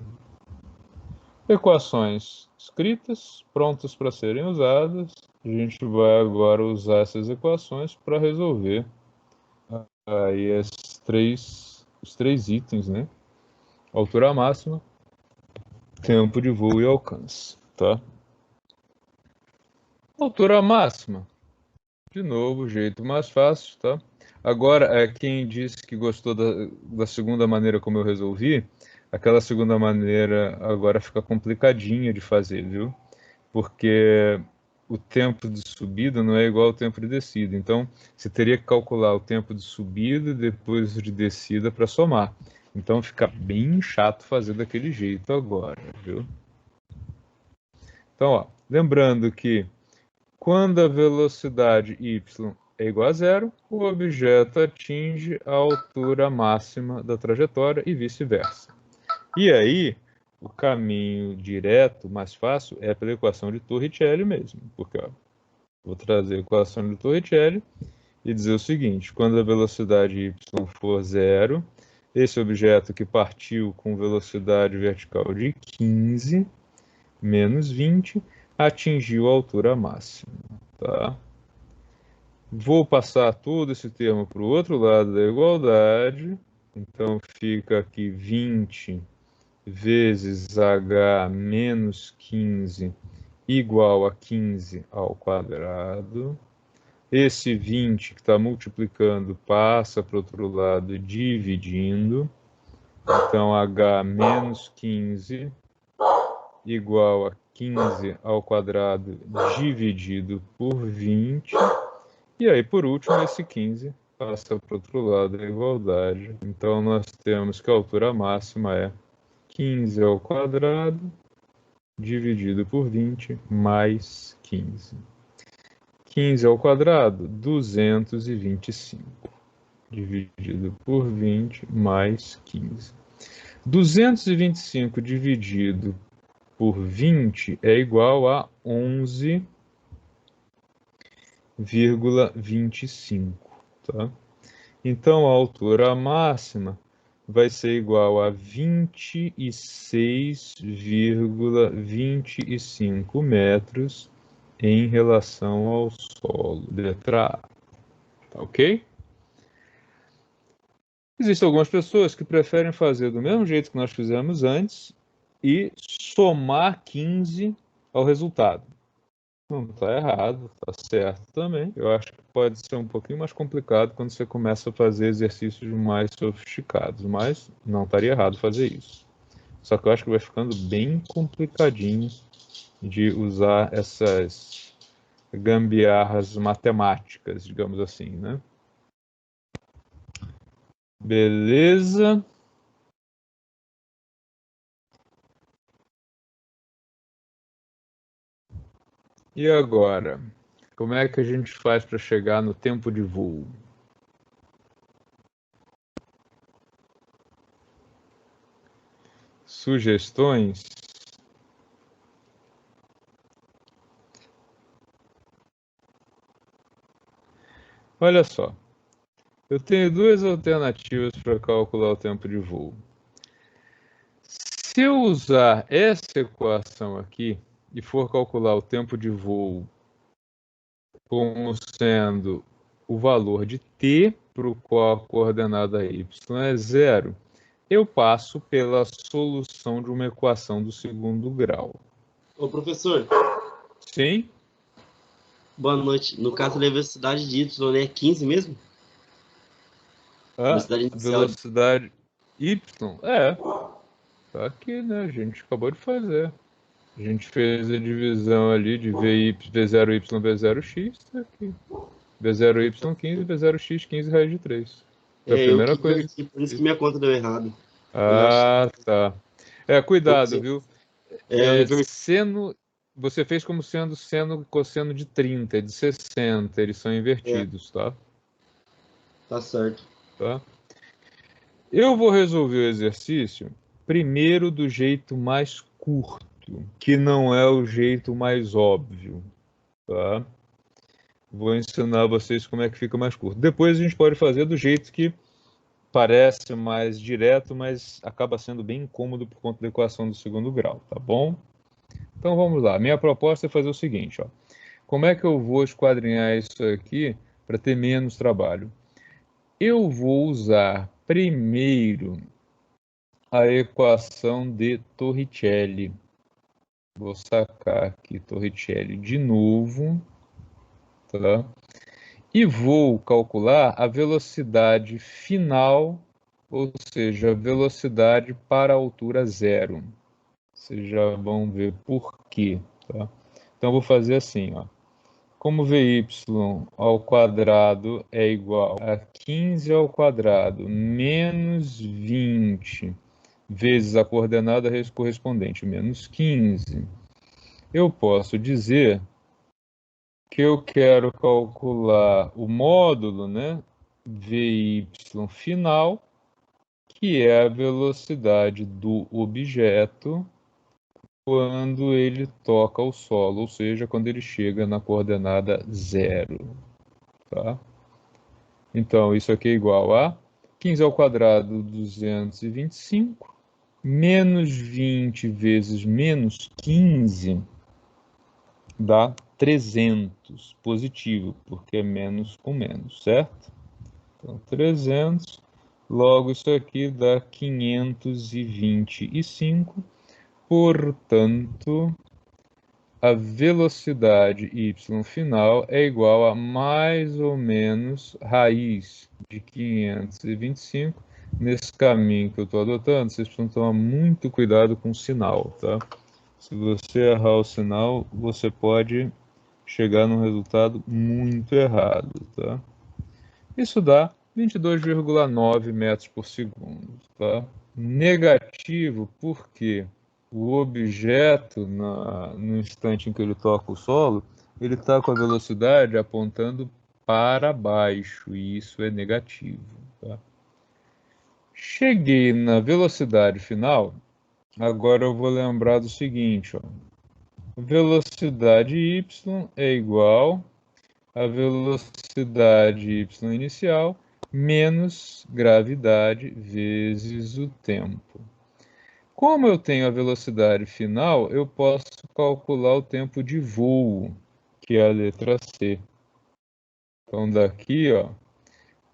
Speaker 1: Equações escritas, prontas para serem usadas. A gente vai agora usar essas equações para resolver aí os três itens, né? Altura máxima, tempo de voo e alcance, tá? Altura máxima. De novo, jeito mais fácil, tá? Agora, quem disse que gostou da segunda maneira como eu resolvi, aquela segunda maneira agora fica complicadinha de fazer, viu? Porque o tempo de subida não é igual ao tempo de descida. Então, você teria que calcular o tempo de subida e depois de descida para somar. Então, fica bem chato fazer daquele jeito agora, viu? Então, ó, lembrando que quando a velocidade y é igual a zero, o objeto atinge a altura máxima da trajetória e vice-versa. E aí, o caminho direto, mais fácil, é pela equação de Torricelli mesmo. Porque, ó, vou trazer a equação de Torricelli e dizer o seguinte: quando a velocidade y for zero, esse objeto que partiu com velocidade vertical de 15 menos 20 atingiu a altura máxima. Tá? Vou passar todo esse termo para o outro lado da igualdade. Então, fica aqui 20 vezes h menos 15 igual a 15 ao quadrado. Esse 20 que está multiplicando passa para o outro lado dividindo. Então, h menos 15 igual a 15 ao quadrado dividido por 20. E aí, por último, esse 15 passa para o outro lado da igualdade. Então, nós temos que a altura máxima é 15 ao quadrado dividido por 20 mais 15. 15 ao quadrado, 225. Dividido por 20 mais 15. 225 dividido por 20 é igual a 11,25. Tá? Então, a altura máxima vai ser igual a 26,25 metros em relação ao solo. Letra A. Tá ok? Existem algumas pessoas que preferem fazer do mesmo jeito que nós fizemos antes e somar 15 ao resultado. Não está errado, está certo também. Eu acho que pode ser um pouquinho mais complicado quando você começa a fazer exercícios mais sofisticados, mas não estaria errado fazer isso. Só que eu acho que vai ficando bem complicadinho de usar essas gambiarras matemáticas, digamos assim, né? Beleza. E agora? Como é que a gente faz para chegar no tempo de voo? Sugestões? Olha só, eu tenho duas alternativas para calcular o tempo de voo. Se eu usar essa equação aqui e for calcular o tempo de voo como sendo o valor de t, para o qual a coordenada y é zero, eu passo pela solução de uma equação do segundo grau.
Speaker 3: Ô, professor,
Speaker 1: Sim?
Speaker 3: boa noite. No caso da velocidade de y é 15 mesmo?
Speaker 1: A
Speaker 3: Velocidade inicial.
Speaker 1: velocidade y é. Tá aqui, né? A gente acabou de fazer. A gente fez a divisão ali de V0Y, V0X, tá aqui. V0Y 15, V0X 15 raiz de 3. Foi a
Speaker 3: Eu
Speaker 1: primeira
Speaker 3: que
Speaker 1: coisa.
Speaker 3: inverti, por isso que minha conta deu errado.
Speaker 1: Ah, tá. Cuidado, viu?
Speaker 3: Eu inverti.
Speaker 1: Seno, você fez como sendo seno e cosseno de 30, de 60, eles são invertidos, tá?
Speaker 3: Tá certo.
Speaker 1: Tá? Eu vou resolver o exercício primeiro do jeito mais curto, que não é o jeito mais óbvio, tá? Vou ensinar vocês como é que fica mais curto. Depois a gente pode fazer do jeito que parece mais direto, mas acaba sendo bem incômodo por conta da equação do segundo grau, tá bom? Então vamos lá. Minha proposta é fazer o seguinte, ó. Como é que eu vou esquadrinhar isso aqui para ter menos trabalho? Eu vou usar primeiro a equação de Torricelli. Vou sacar aqui Torricelli de novo, tá? E vou calcular a velocidade final, ou seja, a velocidade para a altura zero. Vocês já vão ver por quê, tá? Então, vou fazer assim, ó. Como Vy ao quadrado é igual a 15 ao quadrado menos 20 vezes a coordenada correspondente, menos 15, eu posso dizer que eu quero calcular o módulo, né, Vy final, que é a velocidade do objeto quando ele toca o solo, ou seja, quando ele chega na coordenada zero. Tá? Então, isso aqui é igual a 15 ao quadrado, 225, menos 20 vezes menos 15 dá 300, positivo, porque é menos com menos, certo? Então, 300, logo isso aqui dá 525, portanto, a velocidade y final é igual a mais ou menos raiz de 525. Nesse caminho que eu estou adotando, vocês precisam tomar muito cuidado com o sinal, tá? Se você errar o sinal, você pode chegar num resultado muito errado, tá? Isso dá 22,9 metros por segundo, tá? Negativo porque o objeto, no instante em que ele toca o solo, ele está com a velocidade apontando para baixo, e isso é negativo. Tá? Cheguei na velocidade final, agora eu vou lembrar do seguinte, ó. Velocidade y é igual a velocidade y inicial menos gravidade vezes o tempo. Como eu tenho a velocidade final, eu posso calcular o tempo de voo, que é a letra C. Então, daqui, ó,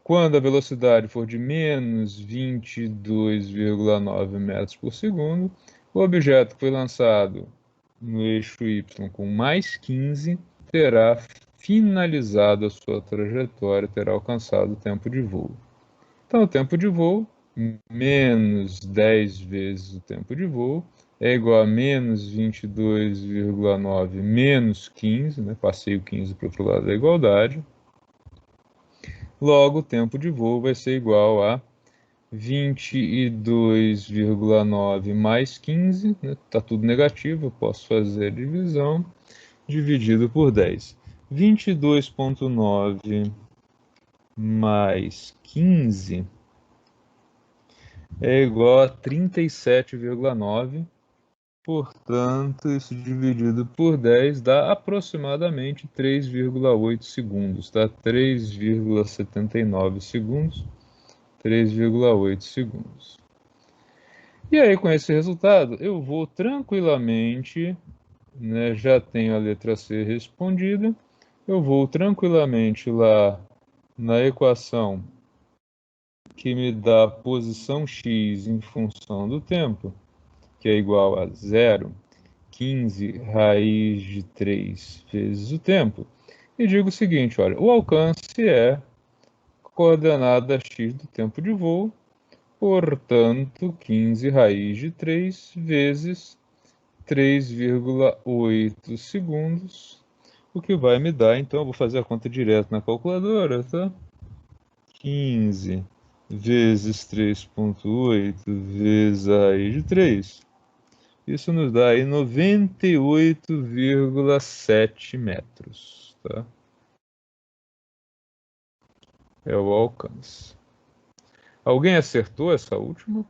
Speaker 1: quando a velocidade for de menos 22,9 metros por segundo, o objeto que foi lançado no eixo Y com mais 15 terá finalizado a sua trajetória, terá alcançado o tempo de voo. Então, o tempo de voo menos 10 vezes o tempo de voo é igual a menos 22,9 menos 15, né? Passei o 15 para o outro lado da igualdade. Logo, o tempo de voo vai ser igual a 22,9 mais 15, né? Tá tudo negativo, eu posso fazer a divisão. dividido por 10. 22,9 mais 15 é igual a 37,9. Portanto, isso dividido por 10 dá aproximadamente 3,8 segundos, tá? 3,79 segundos, 3,8 segundos. E aí, com esse resultado, eu vou tranquilamente, né, já tenho a letra C respondida, eu vou tranquilamente lá na equação que me dá a posição x em função do tempo, que é igual a 0,15 raiz de 3 vezes o tempo, e digo o seguinte, olha, o alcance é coordenada x do tempo de voo, portanto, 15 raiz de 3 vezes 3,8 segundos, o que vai me dar, então, eu vou fazer a conta direto na calculadora, tá? 15 vezes 3,8 vezes a raiz de 3. Isso nos dá aí 98,7 metros, tá? É o alcance. Alguém acertou essa última?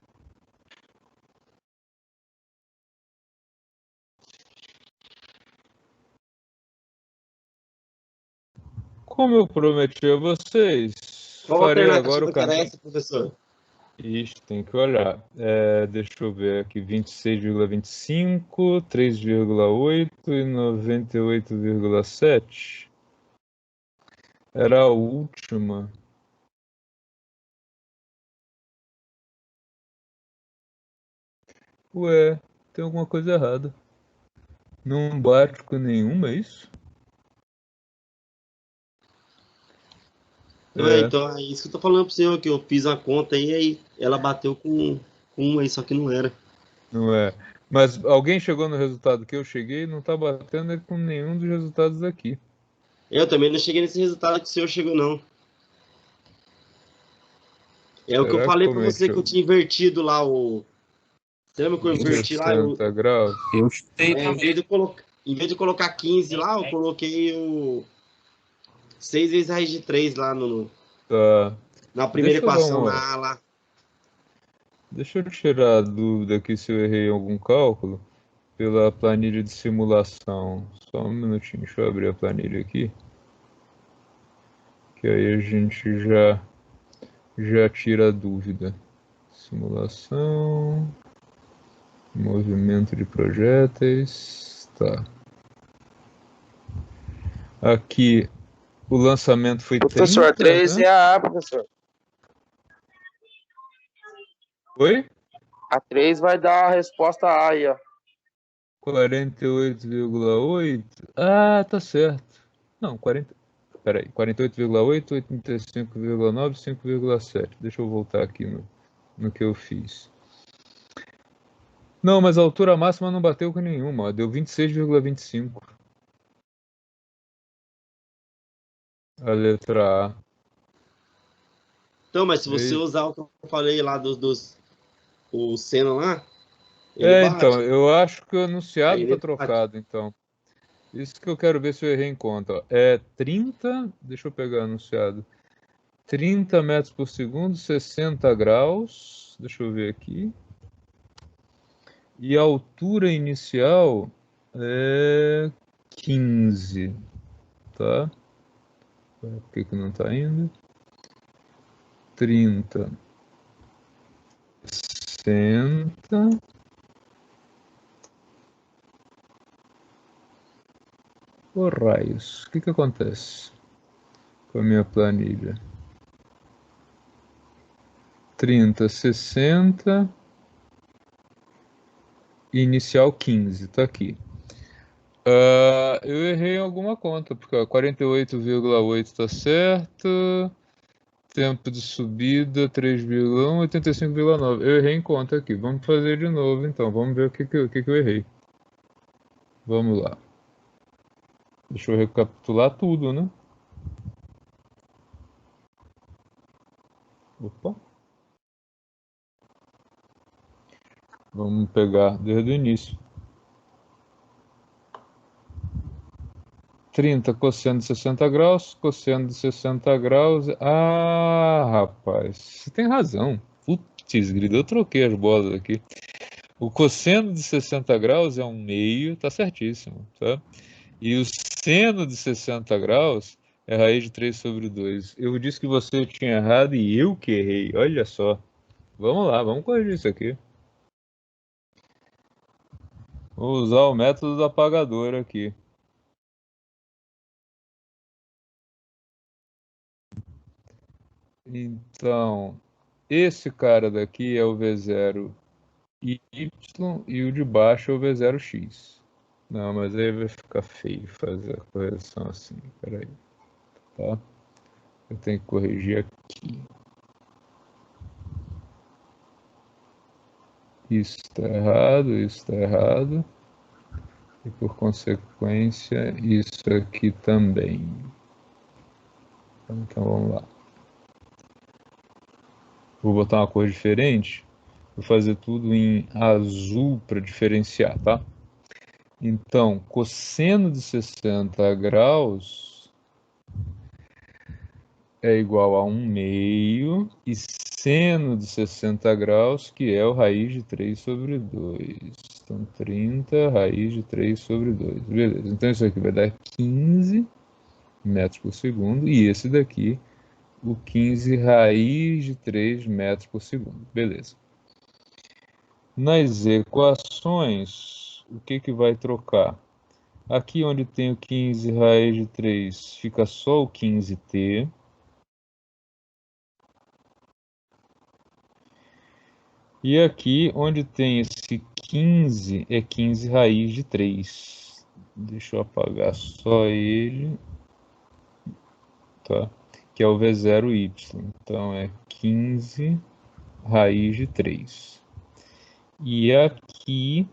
Speaker 1: Como eu prometi a vocês,
Speaker 3: Qual
Speaker 1: farei agora o
Speaker 3: alternativa que era
Speaker 1: caminho.
Speaker 3: essa, professor?
Speaker 1: Ixi, tem que olhar. Deixa eu ver aqui, 26,25, 3,8 e 98,7. Era a última. Ué, tem alguma coisa errada. Não bate com nenhuma, é isso?
Speaker 3: Não é,
Speaker 1: É,
Speaker 3: então, é isso que eu tô falando pro senhor, que eu fiz a conta aí ela bateu com um aí, só que não era.
Speaker 1: não é. Mas alguém chegou no resultado que eu cheguei e não tá batendo com nenhum dos resultados aqui.
Speaker 3: Eu também não cheguei nesse resultado que o senhor chegou, não. É o que eu
Speaker 1: Será que
Speaker 3: falei pra você que eu
Speaker 1: cometeu
Speaker 3: tinha invertido lá o. Você lembra que eu inverti lá?
Speaker 1: 60 graus?
Speaker 2: Eu chutei
Speaker 3: Em
Speaker 2: também.
Speaker 3: em vez de colocar 15 lá, eu coloquei o 6 vezes raiz de 3 lá
Speaker 1: Tá.
Speaker 3: na primeira
Speaker 1: Deixa eu dar
Speaker 3: equação,
Speaker 1: uma.
Speaker 3: na A lá.
Speaker 1: Deixa eu tirar a dúvida aqui se eu errei algum cálculo pela planilha de simulação. Só um minutinho, deixa eu abrir a planilha aqui. Que aí a gente já tira a dúvida. Simulação. Movimento de projéteis. Tá. Aqui o lançamento foi
Speaker 6: Professor,
Speaker 1: 30,
Speaker 6: 3
Speaker 1: né?
Speaker 6: é a A, professor.
Speaker 1: Oi?
Speaker 6: A 3 vai dar a resposta A aí, ó.
Speaker 1: 48,8. Ah, tá certo. Não, 40. Peraí, 48,8, 85,9, 5,7. Deixa eu voltar aqui no que eu fiz. Não, mas a altura máxima não bateu com nenhuma, ó, deu 26,25. A letra A.
Speaker 3: Então, mas se você
Speaker 1: E-
Speaker 3: usar o que eu falei lá o Senna lá, ele
Speaker 1: então,
Speaker 3: bate.
Speaker 1: eu acho que o
Speaker 3: Aí
Speaker 1: enunciado tá
Speaker 3: ele bate.
Speaker 1: trocado, então. Isso que eu quero ver se eu errei em conta, ó. É 30, deixa eu pegar o enunciado. 30 metros por segundo, 60 graus. Deixa eu ver aqui. E a altura inicial é 15, tá? Por que não está indo? 30, 60. Ô raios, o que acontece com a minha planilha? 30, 60, inicial 15, tá aqui. Eu errei em alguma conta, porque 48,8 tá certo. Tempo de subida 3,1, 85,9. Eu errei em conta aqui. Vamos fazer de novo então. Vamos ver o que eu errei. Vamos lá. Deixa eu recapitular tudo, né? Opa. Vamos pegar desde o início. 30 cosseno de 60 graus, cosseno de 60 graus. Ah, rapaz, você tem razão. Putz, grilo, eu troquei as bolas aqui. O cosseno de 60 graus é 1/2, tá certíssimo, tá? E o seno de 60 graus é raiz de 3 sobre 2. Eu disse que você tinha errado e eu que errei, olha só. Vamos lá, vamos corrigir isso aqui. Vou usar o método do apagador aqui. Então, esse cara daqui é o V0 Y e o de baixo é o V0X. Não, mas aí vai ficar feio fazer a correção assim. Peraí. Tá? Eu tenho que corrigir aqui. Isso está errado, isso está errado. E por consequência, isso aqui também. Então vamos lá. Vou botar uma cor diferente. Vou fazer tudo em azul para diferenciar, tá? Então, cosseno de 60 graus é igual a 1/2 e seno de 60 graus, que é o raiz de 3 sobre 2. Então, 30 raiz de 3 sobre 2. Beleza, então isso aqui vai dar 15 metros por segundo e esse daqui, o 15 raiz de 3 metros por segundo. Beleza. Nas equações, o que vai trocar? Aqui onde tem o 15 raiz de 3, fica só o 15t. E aqui onde tem esse 15, é 15 raiz de 3. Deixa eu apagar só ele. Tá? Que é o V0y. Então é 15 raiz de 3. E aqui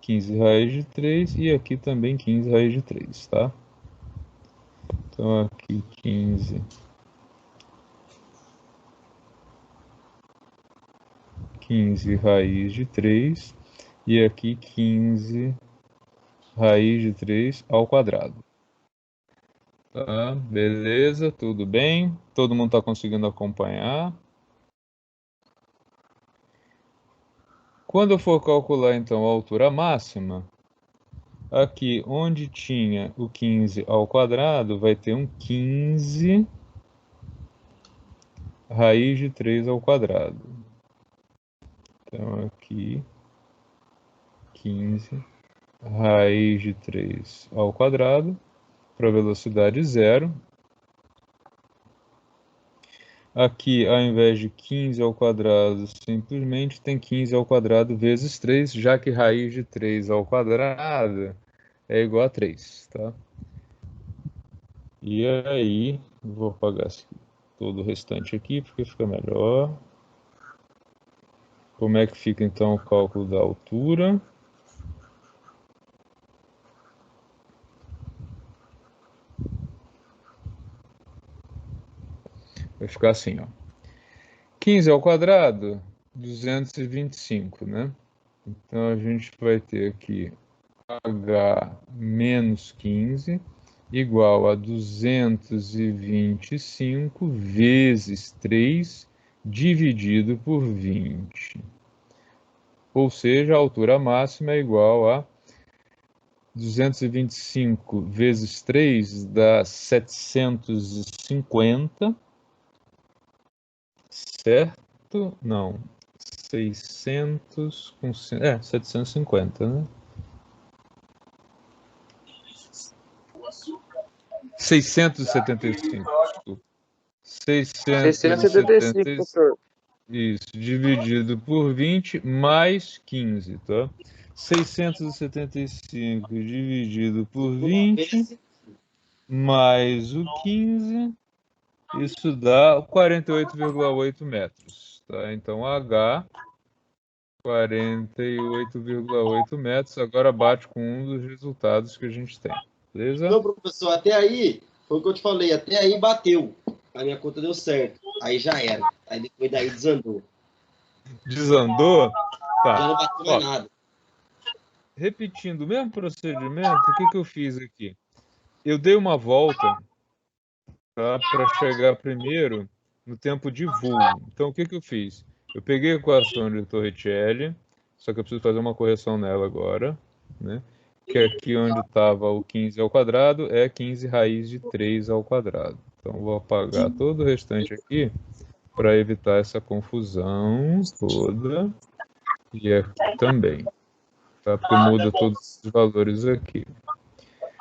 Speaker 1: 15 raiz de 3 e aqui também 15 raiz de 3, tá? Então aqui 15 raiz de 3 e aqui 15 raiz de 3 ao quadrado. Tá, beleza, tudo bem? Todo mundo está conseguindo acompanhar? Quando eu for calcular, então, a altura máxima, aqui onde tinha o 15 ao quadrado, vai ter um 15 raiz de 3 ao quadrado. Então, aqui, 15 raiz de 3 ao quadrado, para velocidade 0. Aqui, ao invés de 15 ao quadrado, simplesmente tem 15 ao quadrado vezes 3, já que raiz de 3 ao quadrado é igual a 3, tá? E aí, vou apagar todo o restante aqui, porque fica melhor. Como é que fica, então, o cálculo da altura? Vai ficar assim, ó. 15 ao quadrado, 225, né? Então, a gente vai ter aqui h menos 15 igual a 225 vezes 3 dividido por 20. Ou seja, a altura máxima é igual a 225 vezes 3 dá 750, certo? Não, 600 com 750, né? 675, desculpa.
Speaker 6: 675, professor.
Speaker 1: Isso, dividido por 20 mais 15, tá? 675 dividido por 20 mais o 15, isso dá 48,8 metros, tá? Então, H, 48,8 metros, agora bate com um dos resultados que a gente tem, beleza?
Speaker 3: Não, professor, até aí, foi o que eu te falei, até aí bateu. A minha conta deu certo. Aí já era. Aí depois daí desandou.
Speaker 1: Desandou? Tá.
Speaker 3: Já não bateu mais nada.
Speaker 1: repetindo o mesmo procedimento, o que eu fiz aqui? Eu dei uma volta, tá, para chegar primeiro no tempo de voo. Então, o que eu fiz? Eu peguei a equação de Torricelli, só que eu preciso fazer uma correção nela agora, né? Que aqui onde estava o 15 ao quadrado é 15 raiz de 3 ao quadrado. Então, vou apagar todo o restante aqui para evitar essa confusão toda. E aqui também, tá? Porque muda todos os valores aqui.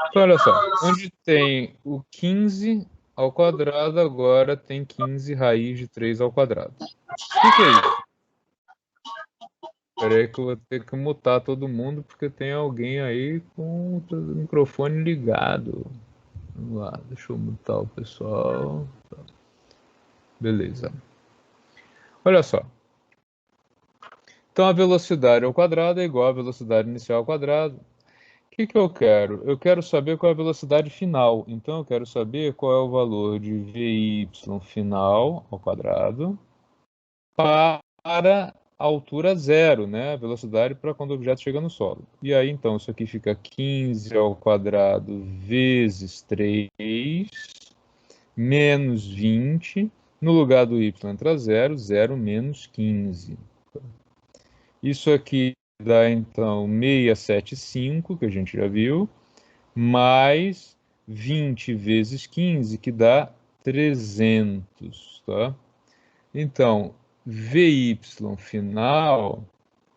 Speaker 1: Então, olha só, onde tem o 15 ao quadrado, agora tem 15 raiz de 3 ao quadrado. O que é isso? Espera aí que eu vou ter que mutar todo mundo, porque tem alguém aí com o microfone ligado. Vamos lá, deixa eu mutar o pessoal. Beleza. Olha só. Então, a velocidade ao quadrado é igual à velocidade inicial ao quadrado. O que eu quero? Eu quero saber qual é a velocidade final. Então, eu quero saber qual é o valor de VY final ao quadrado para a altura zero, né? A velocidade para quando o objeto chega no solo. E aí, então, isso aqui fica 15 ao quadrado vezes 3 menos 20. No lugar do y entra 0, 0 menos 15. Isso aqui dá, então, 675, que a gente já viu, mais 20 vezes 15, que dá 300, tá? Então, VY final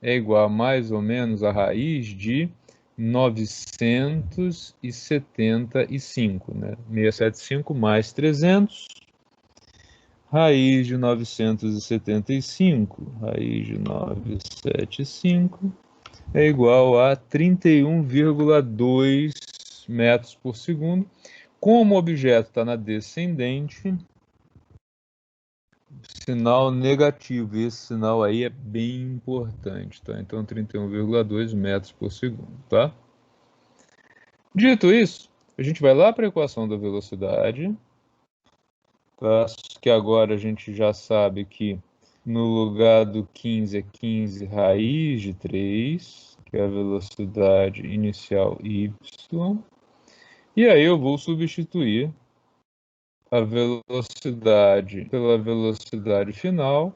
Speaker 1: é igual a mais ou menos a raiz de 975, né? 675 mais 300, raiz de 975, raiz de 975 é igual a 31,2 metros por segundo. Como o objeto está na descendente, sinal negativo. E esse sinal aí é bem importante, tá? Então, 31,2 metros por segundo, tá? Dito isso, a gente vai lá para a equação da velocidade, tá? Que agora a gente já sabe que no lugar do 15 é 15 raiz de 3, que é a velocidade inicial y. E aí eu vou substituir a velocidade pela velocidade final,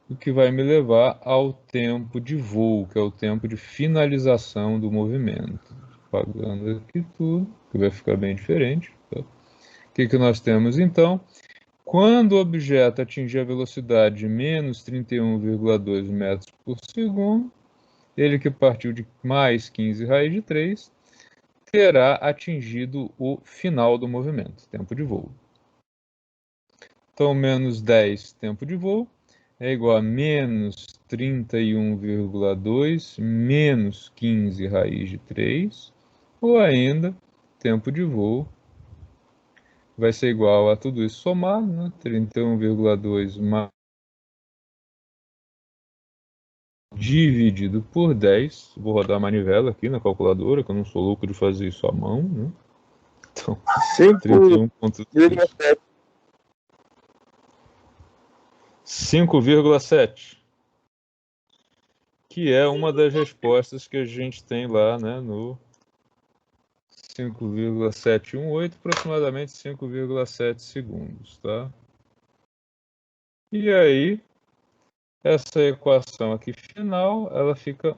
Speaker 1: o que vai me levar ao tempo de voo, que é o tempo de finalização do movimento. Apagando aqui tudo, que vai ficar bem diferente. Tá? O que nós temos então? Quando o objeto atingir a velocidade de menos 31,2 metros por segundo, ele que partiu de mais 15 raiz de 3, terá atingido o final do movimento, tempo de voo. Então, menos 10, tempo de voo, é igual a menos 31,2 menos 15 raiz de 3, ou ainda, tempo de voo vai ser igual a tudo isso somado, né? 31,2 dividido por 10. Vou rodar a manivela aqui na calculadora, que eu não sou louco de fazer isso à mão, né? Então, 31,7. 5,7. Que é uma das respostas que a gente tem lá, né, no 5,718, aproximadamente 5,7 segundos, tá? E aí, essa equação aqui final, ela fica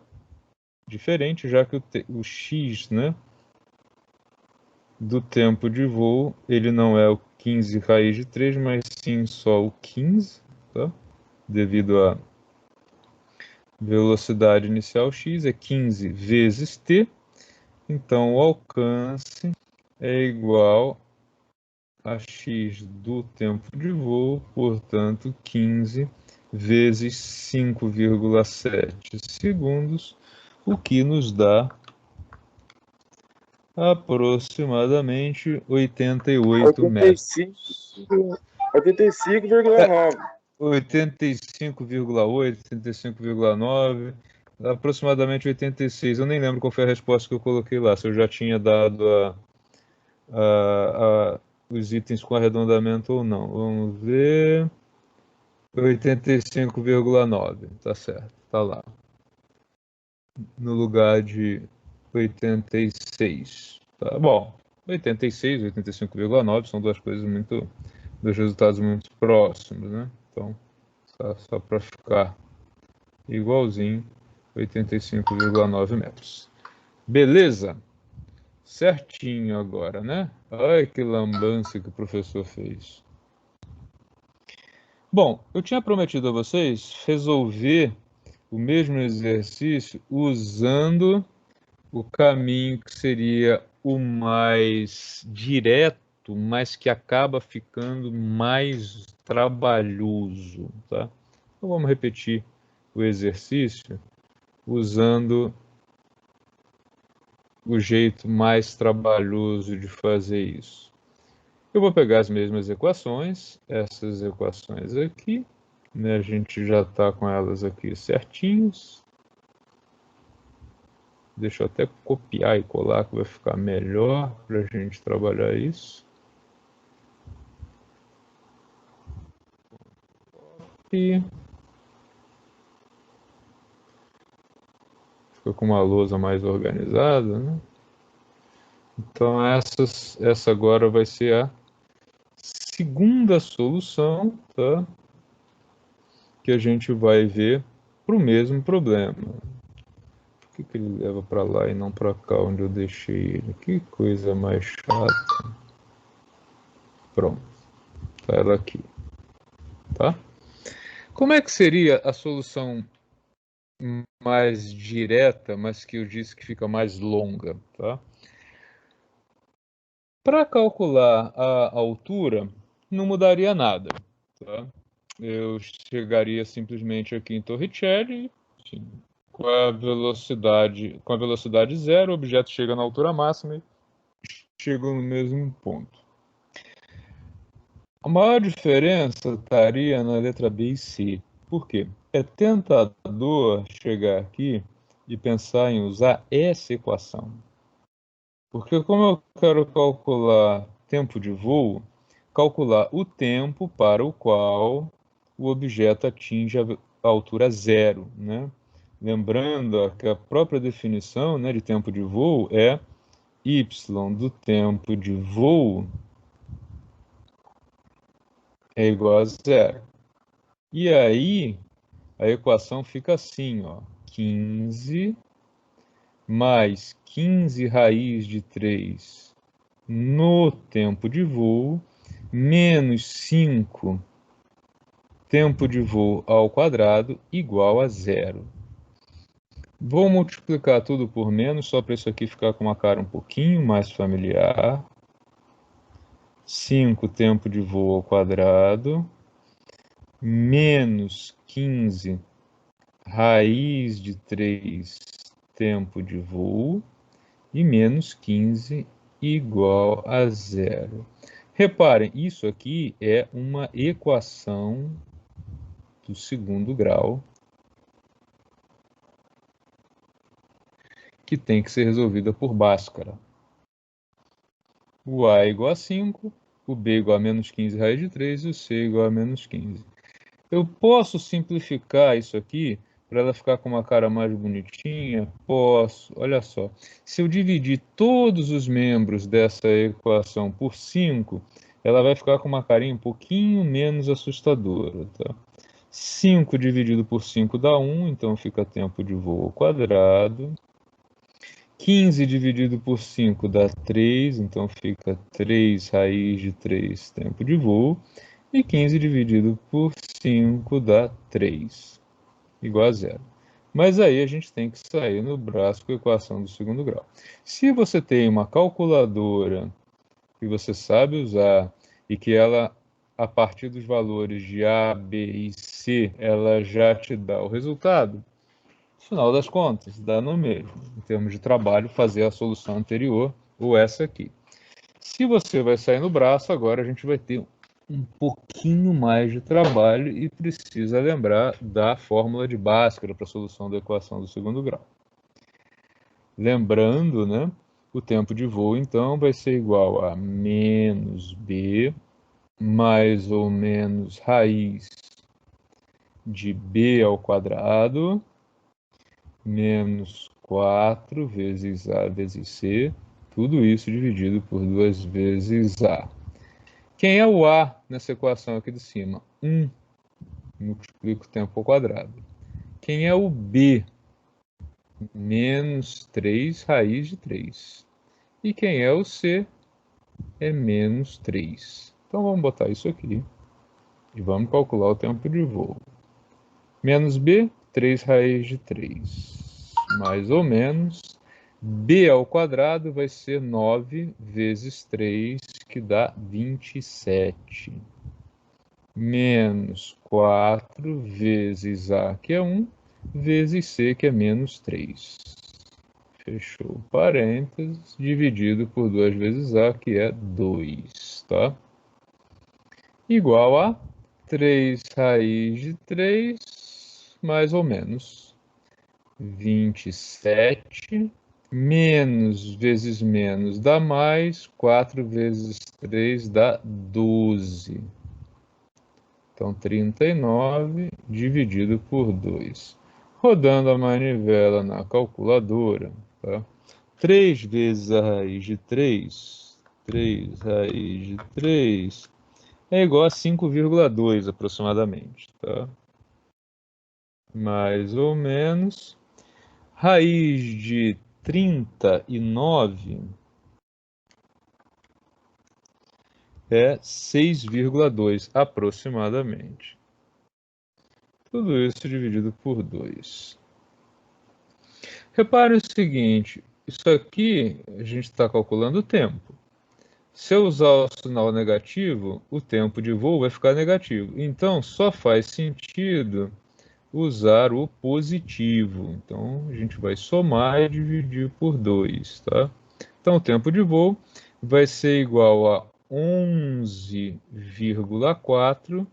Speaker 1: diferente, já que o x, né, do tempo de voo, ele não é o 15 raiz de 3, mas sim só o 15, tá? Devido à velocidade inicial x, é 15 vezes t. Então, o alcance é igual a x do tempo de voo, portanto, 15 vezes 5,7 segundos, o que nos dá aproximadamente 88 metros.
Speaker 6: 85,9.
Speaker 1: 85,8, 85,9, aproximadamente 86. Eu nem lembro qual foi a resposta que eu coloquei lá, se eu já tinha dado os itens com arredondamento ou não. Vamos ver. 85,9, tá certo, tá lá. no lugar de 86. Tá bom, 86 e 85,9 são duas coisas muito, dois resultados muito próximos, né? Então, só para ficar igualzinho, 85,9 metros. Beleza? Certinho agora, né? Olha que lambança que o professor fez. Bom, eu tinha prometido a vocês resolver o mesmo exercício usando o caminho que seria o mais direto, mas que acaba ficando mais trabalhoso, tá? Então vamos repetir o exercício usando o jeito mais trabalhoso de fazer isso. Eu vou pegar as mesmas equações, essas equações aqui, né? A gente já está com elas aqui certinhas. Deixa eu até copiar e colar que vai ficar melhor para a gente trabalhar isso. E fica com uma lousa mais organizada, né? Então essa agora vai ser a segunda solução, tá? Que a gente vai ver para o mesmo problema. Por que ele leva para lá e não para cá onde eu deixei ele? Que coisa mais chata. Pronto, tá ela aqui, tá? Como é que seria a solução mais direta, mas que eu disse que fica mais longa, tá? Para calcular a altura, não mudaria nada, tá? Eu chegaria simplesmente aqui em Torricelli, assim, com a velocidade zero, o objeto chega na altura máxima e chega no mesmo ponto. A maior diferença estaria na letra B e C. Por quê? É tentador chegar aqui e pensar em usar essa equação. Porque como eu quero calcular tempo de voo, calcular o tempo para o qual o objeto atinge a altura zero, né? Lembrando que a própria definição, né, de tempo de voo é y do tempo de voo é igual a zero. E aí a equação fica assim, ó, 15 mais 15 raiz de 3 no tempo de voo, menos 5 tempo de voo ao quadrado, igual a zero. Vou multiplicar tudo por menos, só para isso aqui ficar com uma cara um pouquinho mais familiar. 5 tempo de voo ao quadrado, menos 15 raiz de 3 tempo de voo, e menos 15 igual a zero. Reparem, isso aqui é uma equação do segundo grau que tem que ser resolvida por Bhaskara. O A é igual a 5, o B é igual a menos 15 raiz de 3 e o C é igual a menos 15. Eu posso simplificar isso aqui para ela ficar com uma cara mais bonitinha? Posso. Olha só. Se eu dividir todos os membros dessa equação por 5, ela vai ficar com uma carinha um pouquinho menos assustadora, tá? 5 dividido por 5 dá 1, então fica tempo de voo ao quadrado. 15 dividido por 5 dá 3, então fica 3 raiz de 3 tempo de voo. E 15 dividido por 5 dá 3, igual a zero. Mas aí a gente tem que sair no braço com a equação do segundo grau. Se você tem uma calculadora que você sabe usar e que ela, a partir dos valores de A, B e C, ela já te dá o resultado, no final das contas, dá no mesmo, em termos de trabalho, fazer a solução anterior ou essa aqui. Se você vai sair no braço, agora a gente vai ter um pouquinho mais de trabalho e precisa lembrar da fórmula de Bhaskara para a solução da equação do segundo grau. Lembrando, né, o tempo de voo, então, vai ser igual a menos B mais ou menos raiz de B ao quadrado menos 4 vezes A vezes C, tudo isso dividido por 2 vezes A. Quem é o A nessa equação aqui de cima? 1. Multiplico o tempo ao quadrado. Quem é o B? Menos 3 raiz de 3. E quem é o C? É menos 3. Então vamos botar isso aqui e vamos calcular o tempo de voo. Menos B, 3 raiz de 3. Mais ou menos, B ao quadrado vai ser 9 vezes 3, que dá 27. Menos 4 vezes A, que é 1, vezes C, que é menos 3. Fechou parênteses, dividido por 2 vezes A, que é 2, tá? Igual a 3 raiz de 3, mais ou menos 27, menos vezes menos dá mais, 4 vezes 3 dá 12. Então, 39 dividido por 2. Rodando a manivela na calculadora, tá? 3 vezes a raiz de 3, 3 raiz de 3, é igual a 5,2 aproximadamente, tá? Mais ou menos. Raiz de 39 é 6,2 aproximadamente. Tudo isso dividido por 2. Repare o seguinte, isso aqui a gente está calculando o tempo. Se eu usar o sinal negativo, o tempo de voo vai ficar negativo. Então, só faz sentido usar o positivo. Então, a gente vai somar e dividir por 2, tá? Então, o tempo de voo vai ser igual a 11,4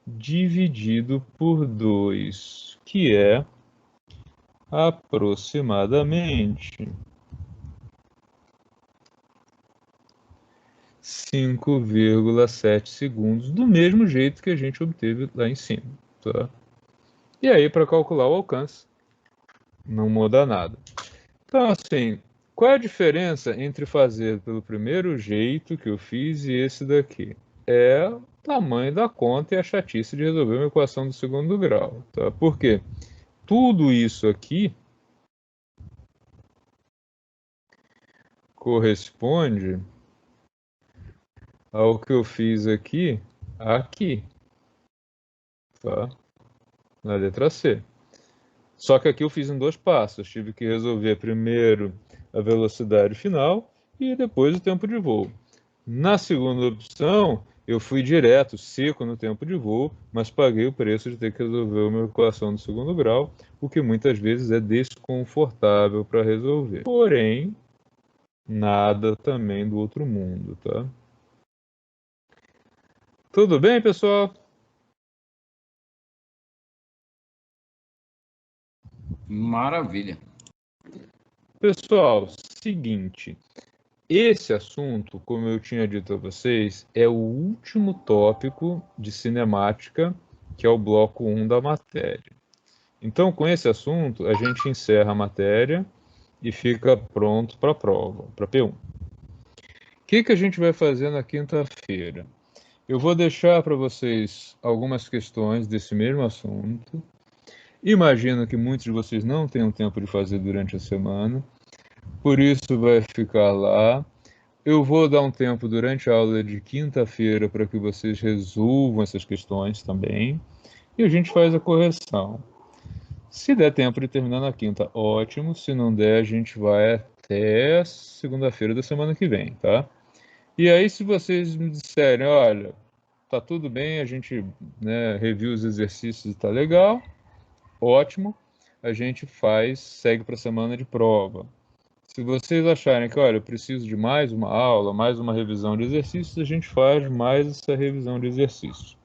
Speaker 1: dividido por 2, que é aproximadamente 5,7 segundos, do mesmo jeito que a gente obteve lá em cima, tá? E aí, para calcular o alcance, não muda nada. Então, assim, qual é a diferença entre fazer pelo primeiro jeito que eu fiz e esse daqui? É o tamanho da conta e a chatice de resolver uma equação do segundo grau, tá? Por quê? Tudo isso aqui corresponde ao que eu fiz aqui, tá? Na letra C. Só que aqui eu fiz em 2 passos. Tive que resolver primeiro a velocidade final e depois o tempo de voo. Na segunda opção, eu fui direto, seco no tempo de voo, mas paguei o preço de ter que resolver uma equação do segundo grau, o que muitas vezes é desconfortável para resolver. Porém, nada também do outro mundo, tá? Tudo bem, pessoal?
Speaker 2: Maravilha.
Speaker 1: Pessoal, seguinte, esse assunto, como eu tinha dito a vocês, é o último tópico de cinemática, que é o bloco 1 da matéria. Então, com esse assunto, a gente encerra a matéria e fica pronto para a prova, para P1. O que a gente vai fazer na quinta-feira? Eu vou deixar para vocês algumas questões desse mesmo assunto. Imagino que muitos de vocês não tenham tempo de fazer durante a semana, por isso vai ficar lá. Eu vou dar um tempo durante a aula de quinta-feira para que vocês resolvam essas questões também, e a gente faz a correção. Se der tempo de terminar na quinta, ótimo. Se não der, a gente vai até segunda-feira da semana que vem, tá? E aí, se vocês me disserem, olha, tá tudo bem, a gente, né, review os exercícios e tá legal, ótimo, a gente segue para a semana de prova. Se vocês acharem que, olha, eu preciso de mais uma aula, mais uma revisão de exercícios, a gente faz mais essa revisão de exercícios.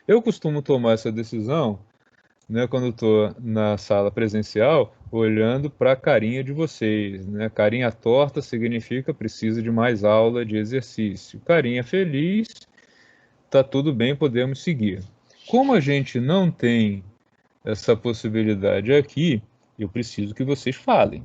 Speaker 1: Eu costumo tomar essa decisão, né, quando estou na sala presencial, olhando para a carinha de vocês, né? Carinha torta significa precisa de mais aula de exercício. Carinha feliz, tá tudo bem, podemos seguir. Como a gente não tem essa possibilidade aqui, Eu preciso que vocês falem.